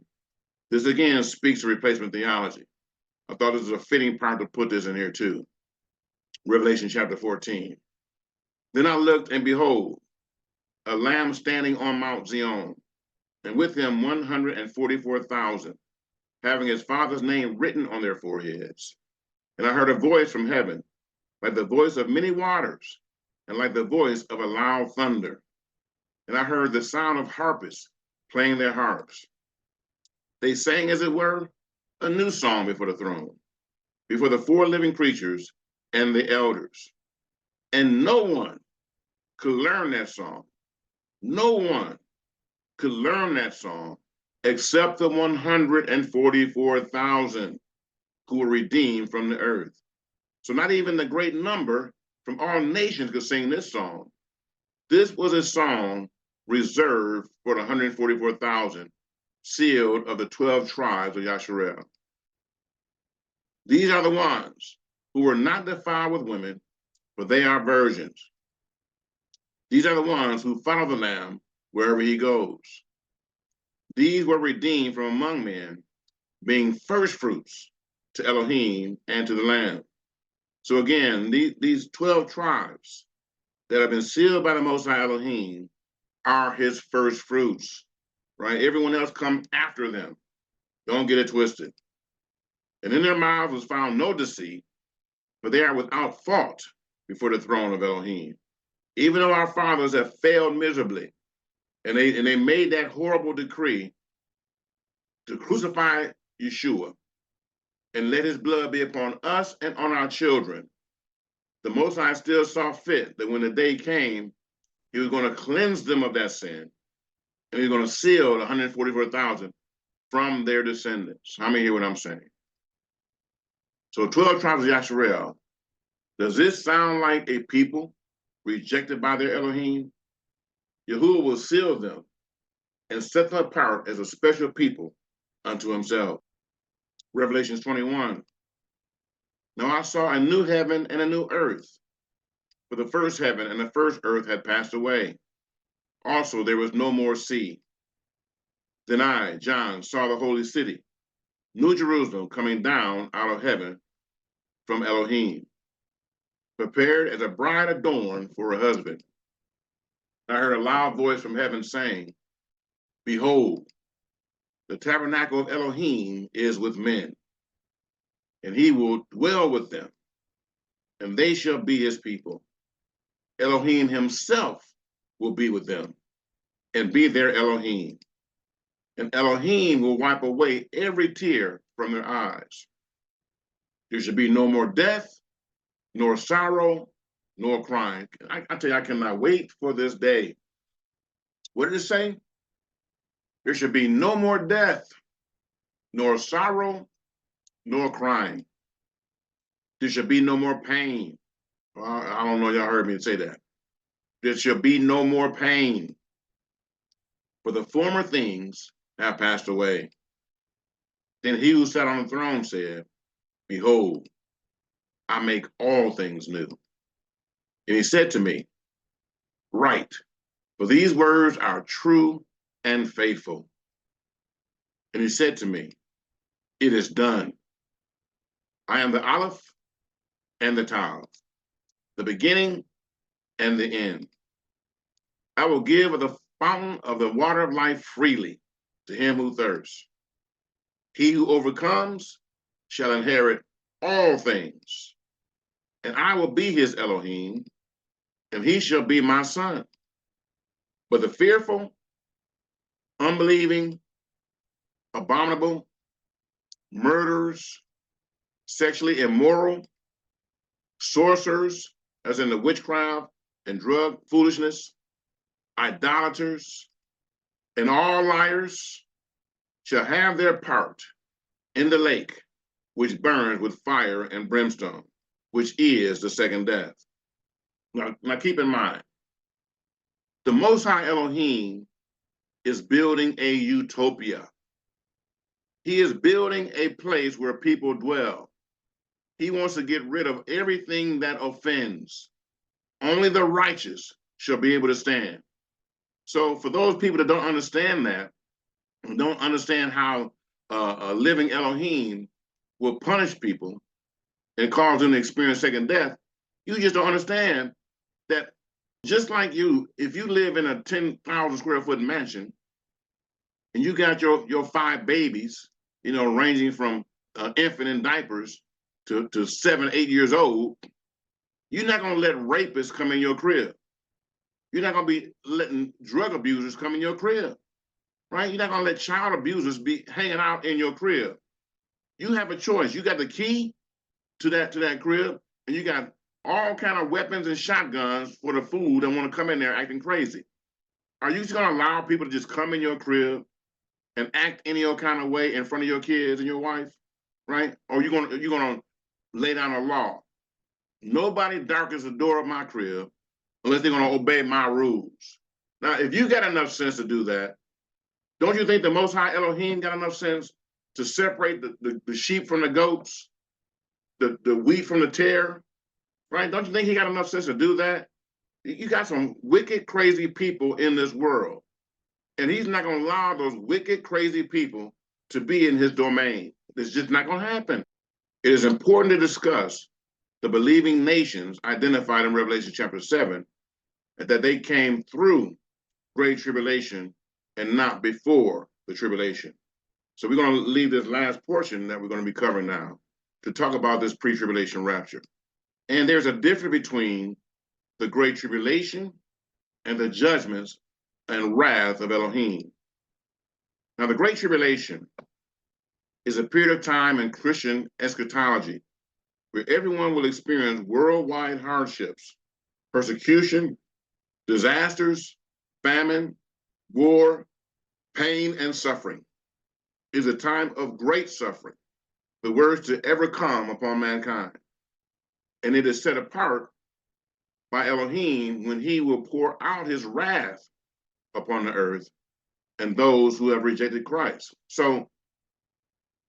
This again speaks to replacement theology. I thought this was a fitting part to put this in here too. Revelation chapter 14. Then I looked, and behold, a lamb standing on Mount Zion, and with him 144,000, having his father's name written on their foreheads. And I heard a voice from heaven, like the voice of many waters, and like the voice of a loud thunder. And I heard the sound of harpists playing their harps. They sang, as it were, a new song before the throne, before the four living creatures and the elders. And no one could learn that song. No one could learn that song except the 144,000 who were redeemed from the earth. So not even the great number from all nations could sing this song. This was a song reserved for the 144,000, sealed of the 12 tribes of Yasharel. These are the ones who were not defiled with women, for they are virgins. These are the ones who follow the Lamb wherever he goes. These were redeemed from among men, being first fruits to Elohim and to the Lamb. So again, these 12 tribes that have been sealed by the Most High Elohim are his first fruits, right? Everyone else comes after them. Don't get it twisted. And in their mouths was found no deceit, for they are without fault before the throne of Elohim. Even though our fathers have failed miserably, and they made that horrible decree to crucify Yeshua and let his blood be upon us and on our children, the Most High still saw fit that when the day came, he was going to cleanse them of that sin, and he's going to seal the 144,000 from their descendants. How many hear what I'm saying? So 12 tribes of Yasharel, does this sound like a people rejected by their Elohim? Yahuwah will seal them and set them apart as a special people unto himself. Revelation 21. Now I saw a new heaven and a new earth, for the first heaven and the first earth had passed away. Also there was no more sea. Then I, John, saw the holy city, New Jerusalem, coming down out of heaven from Elohim, prepared as a bride adorned for her husband. I heard a loud voice from heaven saying, behold, the tabernacle of Elohim is with men, and he will dwell with them, and they shall be his people. Elohim himself will be with them and be their Elohim. And Elohim will wipe away every tear from their eyes. There should be no more death, nor sorrow, nor crying. I tell you, I cannot wait for this day. What did it say? There should be no more death, nor sorrow, nor crying. There should be no more pain. Well, I don't know, y'all heard me say that. There shall be no more pain, for the former things have passed away. Then he who sat on the throne said, behold, I make all things new. And he said to me, write, for these words are true and faithful. And he said to me, it is done. I am the Aleph and the Tav, the beginning and the end. I will give of the fountain of the water of life freely to him who thirsts. He who overcomes shall inherit all things, and I will be his Elohim, and he shall be my son. But the fearful, unbelieving, abominable, murderers, sexually immoral, sorcerers, as in the witchcraft and drug foolishness, idolaters, and all liars shall have their part in the lake, which burns with fire and brimstone, which is the second death. Now keep in mind, the Most High Elohim is building a utopia. He is building a place where people dwell. He wants to get rid of everything that offends. Only the righteous shall be able to stand. So for those people that don't understand that, don't understand how a living Elohim will punish people and cause them to experience second death, you just don't understand that just like you, if you live in a 10,000 square foot mansion and you got your 5 babies, you know, ranging from infant in diapers to 7, 8 years old, you're not gonna let rapists come in your crib. You're not gonna be letting drug abusers come in your crib, right? You're not gonna let child abusers be hanging out in your crib. You have a choice. You got the key to that crib, and you got all kind of weapons and shotguns for the fool that want to come in there acting crazy. Are you just gonna allow people to just come in your crib and act any old kind of way in front of your kids and your wife, right? Or you're gonna lay down a law? Nobody darkens the door of my crib unless they're gonna obey my rules. Now, if you got enough sense to do that, don't you think the Most High Elohim got enough sense to separate the sheep from the goats, the wheat from the tare, right? Don't you think he got enough sense to do that? You got some wicked, crazy people in this world, and he's not going to allow those wicked, crazy people to be in his domain. It's just not going to happen. It is important to discuss the believing nations identified in Revelation chapter 7, that they came through great tribulation and not before the tribulation. So we're going to leave this last portion that we're going to be covering now to talk about this pre-tribulation rapture. And there's a difference between the great tribulation and the judgments and wrath of Elohim. Now, the great tribulation is a period of time in Christian eschatology where everyone will experience worldwide hardships, persecution, disasters, famine, war, pain, and suffering. It is a time of great suffering, the worst to ever come upon mankind. And it is set apart by Elohim when he will pour out his wrath upon the earth and those who have rejected Christ. So,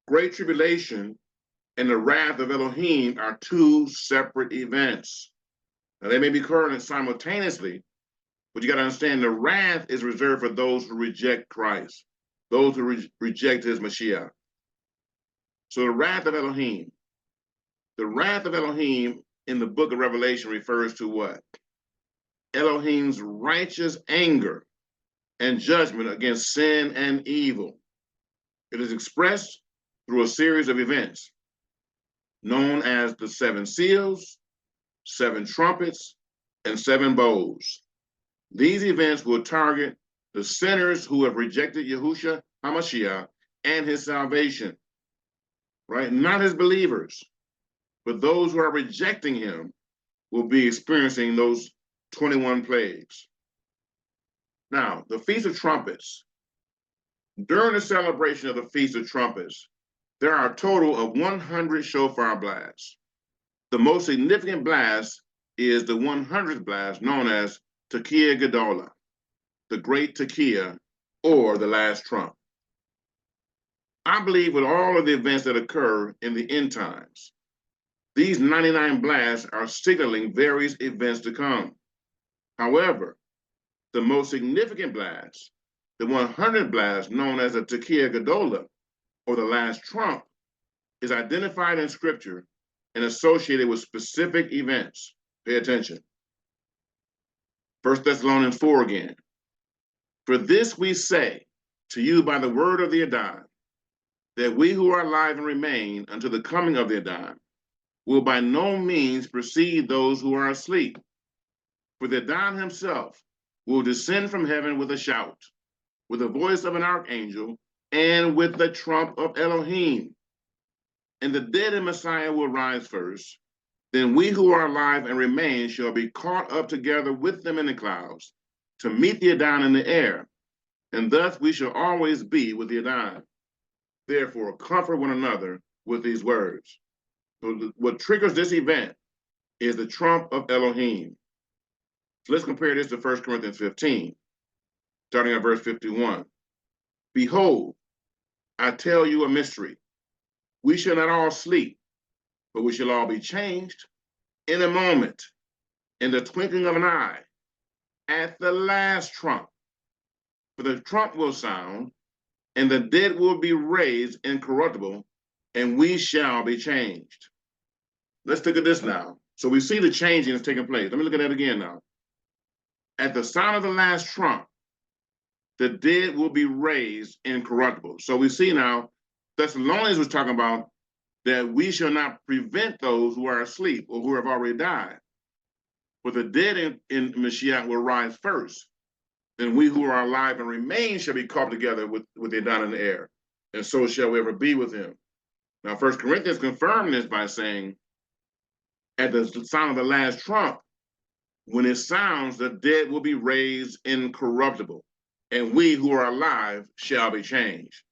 great tribulation and the wrath of Elohim are 2 separate events. Now, they may be occurring simultaneously, but you got to understand the wrath is reserved for those who reject Christ, those who reject his Mashiach. So the wrath of Elohim in the book of Revelation refers to what? Elohim's righteous anger and judgment against sin and evil. It is expressed through a series of events known as the 7 seals, 7 trumpets, and 7 bowls. These events will target the sinners who have rejected Yahushua HaMashiach and his salvation, right? Not his believers, but those who are rejecting him will be experiencing those 21 plagues. Now, the Feast of Trumpets. During the celebration of the Feast of Trumpets, there are a total of 100 shofar blasts. The most significant blast is the 100th blast, known as Tekiah Gedolah, the Great Tekiah, or the last trump. I believe with all of the events that occur in the end times, these 99 blasts are signaling various events to come. However, the most significant blast, the 100th blast, known as the Tekiah Gedolah, or the last trump, is identified in Scripture and associated with specific events. Pay attention. 1 Thessalonians 4 again. For this we say to you by the word of the Adon, that we who are alive and remain until the coming of the Adon will by no means precede those who are asleep. For the Adon himself will descend from heaven with a shout, with the voice of an archangel, and with the trump of Elohim. And the dead in Messiah will rise first. Then we who are alive and remain shall be caught up together with them in the clouds to meet the Adon in the air. And thus we shall always be with the Adon. Therefore, comfort one another with these words. So what triggers this event is the trump of Elohim. So let's compare this to 1 Corinthians 15, starting at verse 51. Behold, I tell you a mystery. We shall not all sleep, but we shall all be changed in a moment, in the twinkling of an eye, at the last trump. For the trump will sound, and the dead will be raised incorruptible, and we shall be changed. Let's look at this now. So we see the changing that's taking place. Let me look at that again now. At the sound of the last trump, the dead will be raised incorruptible. So we see now, Thessalonians was talking about that we shall not prevent those who are asleep or who have already died. For the dead in Mashiach will rise first. Then we who are alive and remain shall be caught together with their down in the air. And so shall we ever be with him. Now, 1 Corinthians confirmed this by saying, at the sound of the last trump, when it sounds, the dead will be raised incorruptible, and we who are alive shall be changed.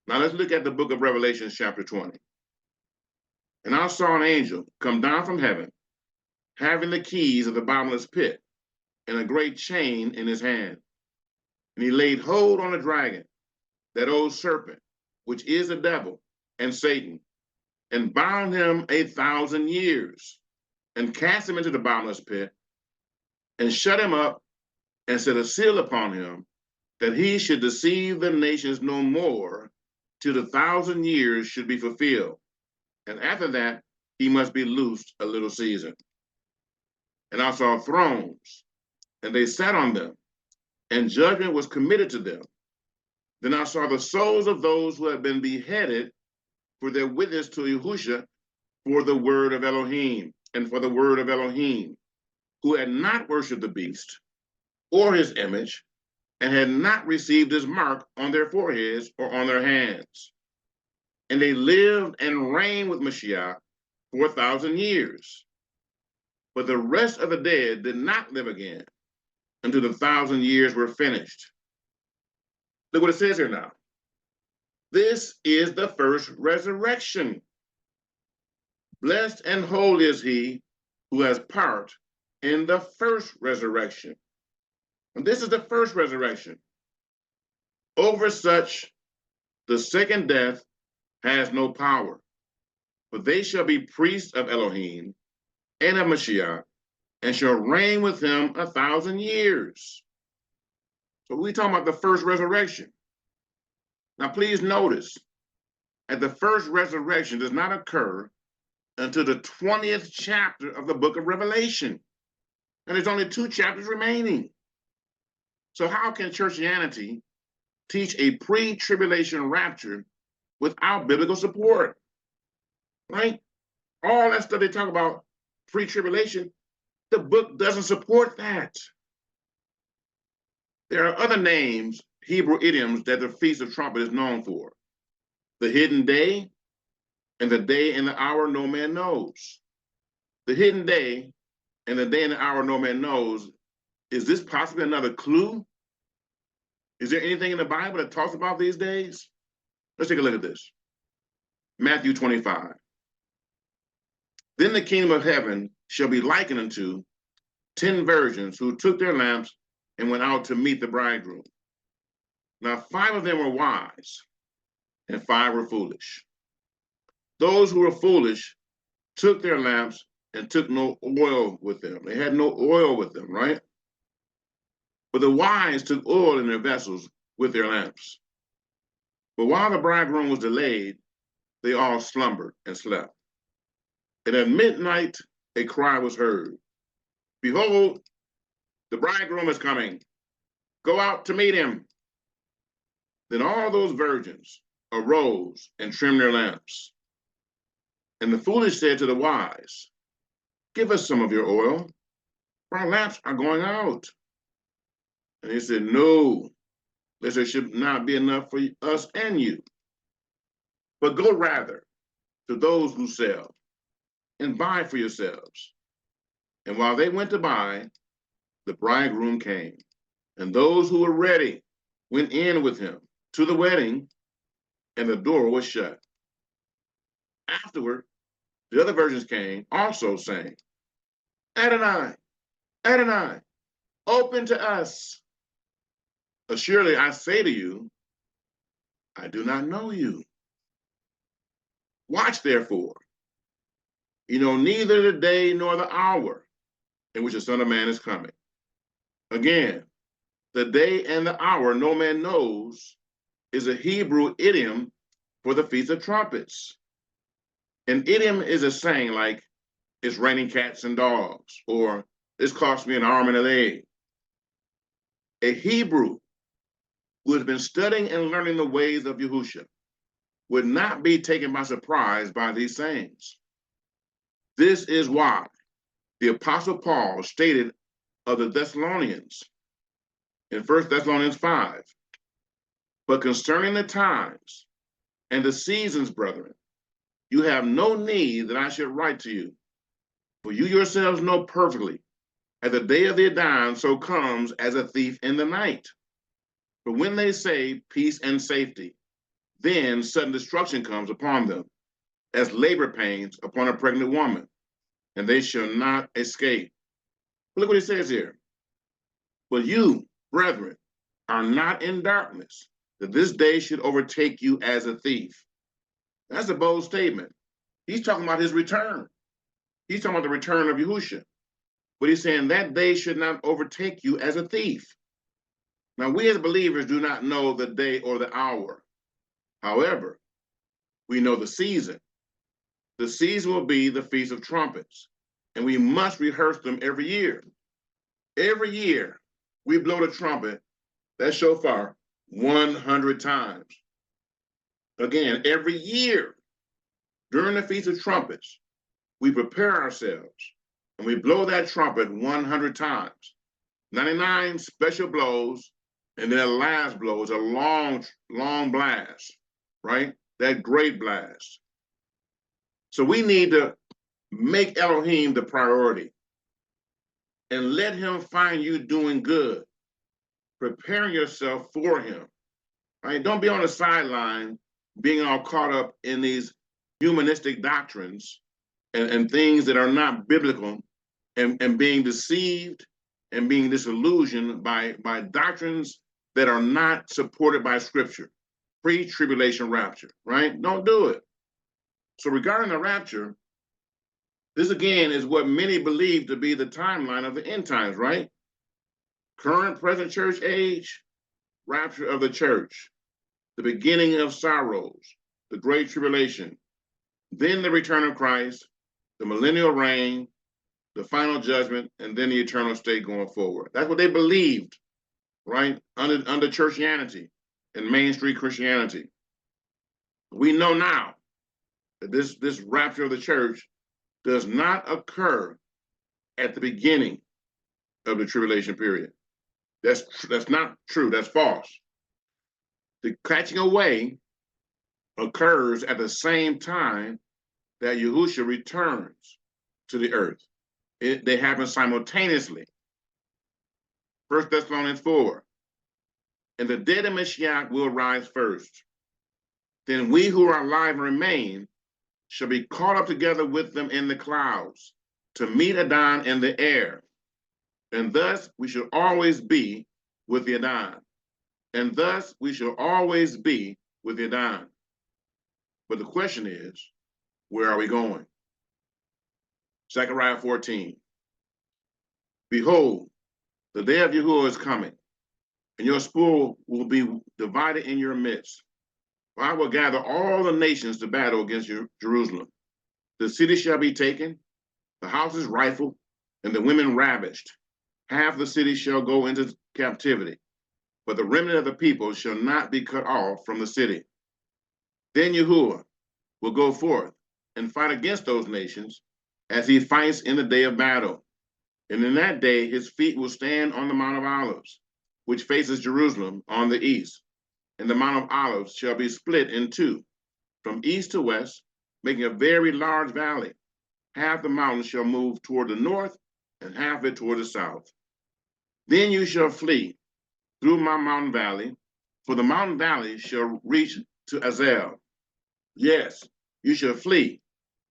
Now let's look at the book of Revelation, chapter 20. And I saw an angel come down from heaven, having the keys of the bottomless pit and a great chain in his hand. And he laid hold on the dragon, that old serpent, which is the devil and Satan, and bound him 1,000 years, and cast him into the bottomless pit, and shut him up, and set a seal upon him, that he should deceive the nations no more, till the 1,000 years should be fulfilled. And after that, he must be loosed a little season. And I saw thrones, and they sat on them, and judgment was committed to them. Then I saw the souls of those who had been beheaded for their witness to Yahusha, for the word of Elohim, and for the word of Elohim, who had not worshipped the beast or his image, and had not received his mark on their foreheads or on their hands. And they lived and reigned with Mashiach for 1,000 years. But the rest of the dead did not live again until the 1,000 years were finished. Look what it says here now. This is the first resurrection. Blessed and holy is he who has part in the first resurrection. And this is the first resurrection. Over such, the second death has no power, but they shall be priests of Elohim and of Mashiach, and shall reign with him 1,000 years. So we're talking about the first resurrection. Now, please notice that the first resurrection does not occur until the 20th chapter of the book of Revelation. And there's only 2 chapters remaining. So how can churchianity teach a pre-tribulation rapture without biblical support? Right? All that stuff they talk about pre-tribulation, the book doesn't support that. There are other names, Hebrew idioms, that the Feast of Trumpet is known for. The hidden day, and the day and the hour no man knows. The hidden day and the day and the hour no man knows. Is this possibly another clue? Is there anything in the Bible that talks about these days? Let's take a look at this. Matthew 25. Then the kingdom of heaven shall be likened unto 10 virgins who took their lamps and went out to meet the bridegroom. Now 5 of them were wise, and 5 were foolish. Those who were foolish took their lamps and took no oil with them. They had no oil with them, right? But the wise took oil in their vessels with their lamps. But while the bridegroom was delayed, they all slumbered and slept. And at midnight, a cry was heard. Behold, the bridegroom is coming. Go out to meet him. Then all those virgins arose and trimmed their lamps. And the foolish said to the wise, give us some of your oil, for our lamps are going out. And he said, no, lest there should not be enough for us and you. But go rather to those who sell and buy for yourselves. And while they went to buy, the bridegroom came. And those who were ready went in with him to the wedding, and the door was shut. Afterward, the other virgins came, also saying, Adonai, Adonai, open to us. Surely I say to you, I do not know you. Watch therefore. You know neither the day nor the hour in which the Son of Man is coming. Again, the day and the hour no man knows, is a Hebrew idiom for the Feast of Trumpets. An idiom is a saying like, it's raining cats and dogs, or this cost me an arm and a leg. A Hebrew who has been studying and learning the ways of Yahushua would not be taken by surprise by these sayings. This is why the Apostle Paul stated of the Thessalonians in 1 Thessalonians 5, but concerning the times and the seasons, brethren, you have no need that I should write to you, for you yourselves know perfectly that the day of the Adon so comes as a thief in the night. But when they say peace and safety, then sudden destruction comes upon them, as labor pains upon a pregnant woman, and they shall not escape. But look what he says here. But you, brethren, are not in darkness, that this day should overtake you as a thief. That's a bold statement. He's talking about his return. He's talking about the return of Yahushua. But he's saying that day should not overtake you as a thief. Now, we as believers do not know the day or the hour. However, we know the season. The season will be the Feast of Trumpets, and we must rehearse them every year. Every year, we blow the trumpet, that shofar, 100 times. Again, every year, during the Feast of Trumpets, we prepare ourselves, and we blow that trumpet 100 times. 99 special blows, and then the last blow is a long, long blast, right? That great blast. So we need to make Elohim the priority and let him find you doing good, preparing yourself for him, right? Don't be on the sideline being all caught up in these humanistic doctrines and things that are not biblical, and being deceived and being disillusioned by doctrines that are not supported by scripture. Pre-tribulation rapture, right? Don't do it. So regarding the rapture, this again is what many believe to be the timeline of the end times, right? Current present church age, rapture of the church, the beginning of sorrows, the great tribulation, then the return of Christ, the millennial reign, the final judgment, and then the eternal state going forward. That's what they believed, right? Under churchianity and Main Street Christianity. We know now that this rapture of the church does not occur at the beginning of the tribulation period. That's not true. That's false. The catching away occurs at the same time that Yahushua returns to the earth. They happen simultaneously. 1 Thessalonians 4. And the dead of Mashiach will rise first. Then we who are alive and remain shall be caught up together with them in the clouds to meet Adon in the air. And thus we shall always be with the Adon. And thus we shall always be with the Adon. But the question is, where are we going? Zechariah 14. Behold, the day of Yahuwah is coming, and your spoil will be divided in your midst. For I will gather all the nations to battle against Jerusalem. The city shall be taken, the houses rifled, and the women ravished. Half the city shall go into captivity, but the remnant of the people shall not be cut off from the city. Then Yahuwah will go forth and fight against those nations as he fights in the day of battle. And in that day, his feet will stand on the Mount of Olives, which faces Jerusalem on the east. And the Mount of Olives shall be split in two, from east to west, making a very large valley. Half the mountain shall move toward the north, and half it toward the south. Then you shall flee through my mountain valley, for the mountain valley shall reach to Azel. Yes, you shall flee,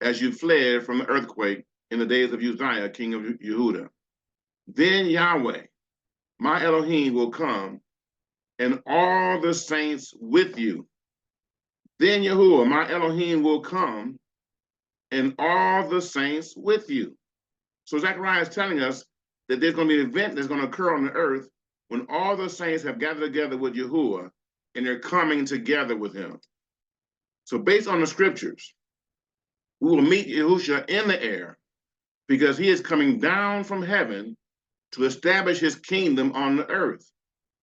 as you fled from the earthquake in the days of Uzziah, king of Yehuda. Then Yahweh, my Elohim, will come, and all the saints with you. Then Yahuwah, my Elohim, will come, and all the saints with you. So Zechariah is telling us that there's going to be an event that's going to occur on the earth when all the saints have gathered together with Yahuwah and they're coming together with him. So based on the scriptures, we will meet Yahushua in the air because he is coming down from heaven to establish his kingdom on the earth.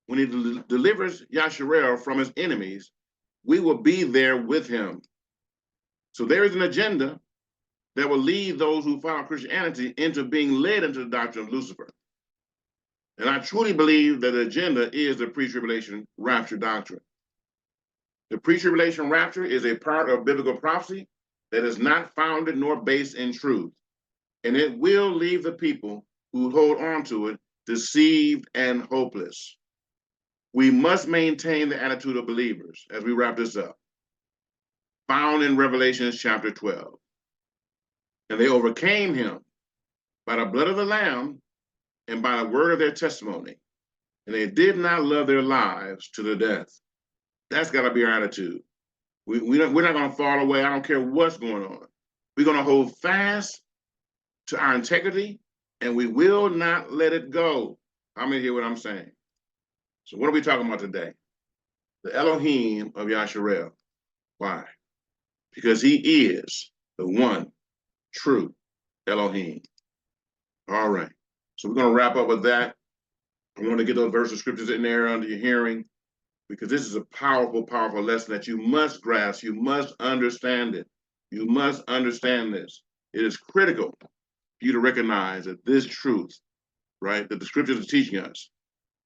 When he delivers Yasharel from his enemies, we will be there with him. So there is an agenda that will lead those who follow Christianity into being led into the doctrine of Lucifer. And I truly believe that the agenda is the pre-tribulation rapture doctrine. The pre-tribulation rapture is a part of biblical prophecy that is not founded nor based in truth. And it will leave the people who hold on to it deceived and hopeless. We must maintain the attitude of believers as we wrap this up, found in Revelation chapter 12. And they overcame him by the blood of the Lamb and by the word of their testimony. And they did not love their lives to the death. That's got to be our attitude. We're not going to fall away. I don't care what's going on. We're going to hold fast to our integrity, and we will not let it go. How many hear what I'm saying? So what are we talking about today? The Elohim of Yasharel. Why? Because he is the one true Elohim. All right. So we're going to wrap up with that. I want to get those verses of scriptures in there under your hearing, because this is a powerful, powerful lesson that you must grasp. You must understand it. You must understand this. It is critical for you to recognize that this truth, right, that the scriptures are teaching us,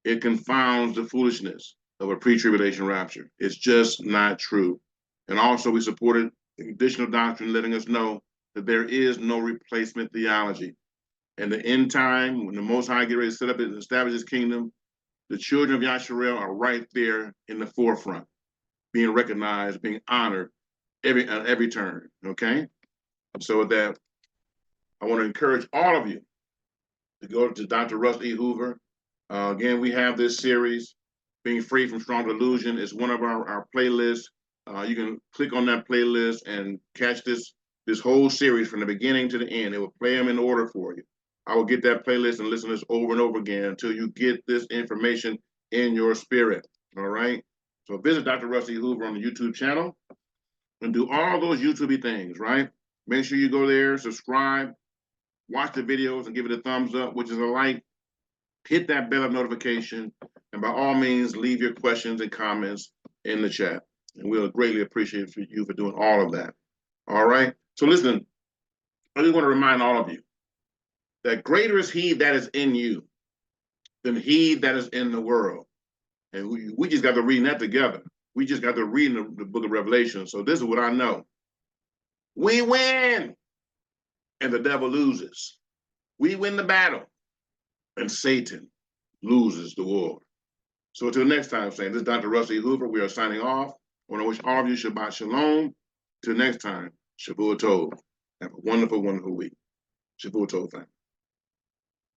it confounds the foolishness of a pre-tribulation rapture. It's just not true. And also we supported the additional doctrine letting us know that there is no replacement theology. And the end time, when the Most High get ready to set up and establish his kingdom, the children of Yasharel are right there in the forefront, being recognized, being honored at every turn, okay? So with that, I want to encourage all of you to go to Dr. Russ E. Hoover. Again, we have this series, Being Free from Strong Delusion. It's one of our playlists. You can click on that playlist and catch this whole series from the beginning to the end. It will play them in order for you. I will get that playlist and listen to this over and over again until you get this information in your spirit, all right? So visit Dr. Russ E. Hoover on the YouTube channel and do all those YouTube things, right? Make sure you go there, subscribe, watch the videos and give it a thumbs up, which is a like. Hit that bell of notification, and by all means, leave your questions and comments in the chat. And we'll greatly appreciate you for doing all of that. All right? So listen, I just want to remind all of you that greater is he that is in you than he that is in the world. And we just got to read that together. We just got to read the book of Revelation. So this is what I know. We win, and the devil loses. We win the battle, and Satan loses the war. So until next time, saying this is Dr. Russ E. Hoover. We are signing off. I want to wish all of you Shabbat Shalom. Till next time, Shavua Tov. Have a wonderful, wonderful week. Shavua Tov, family.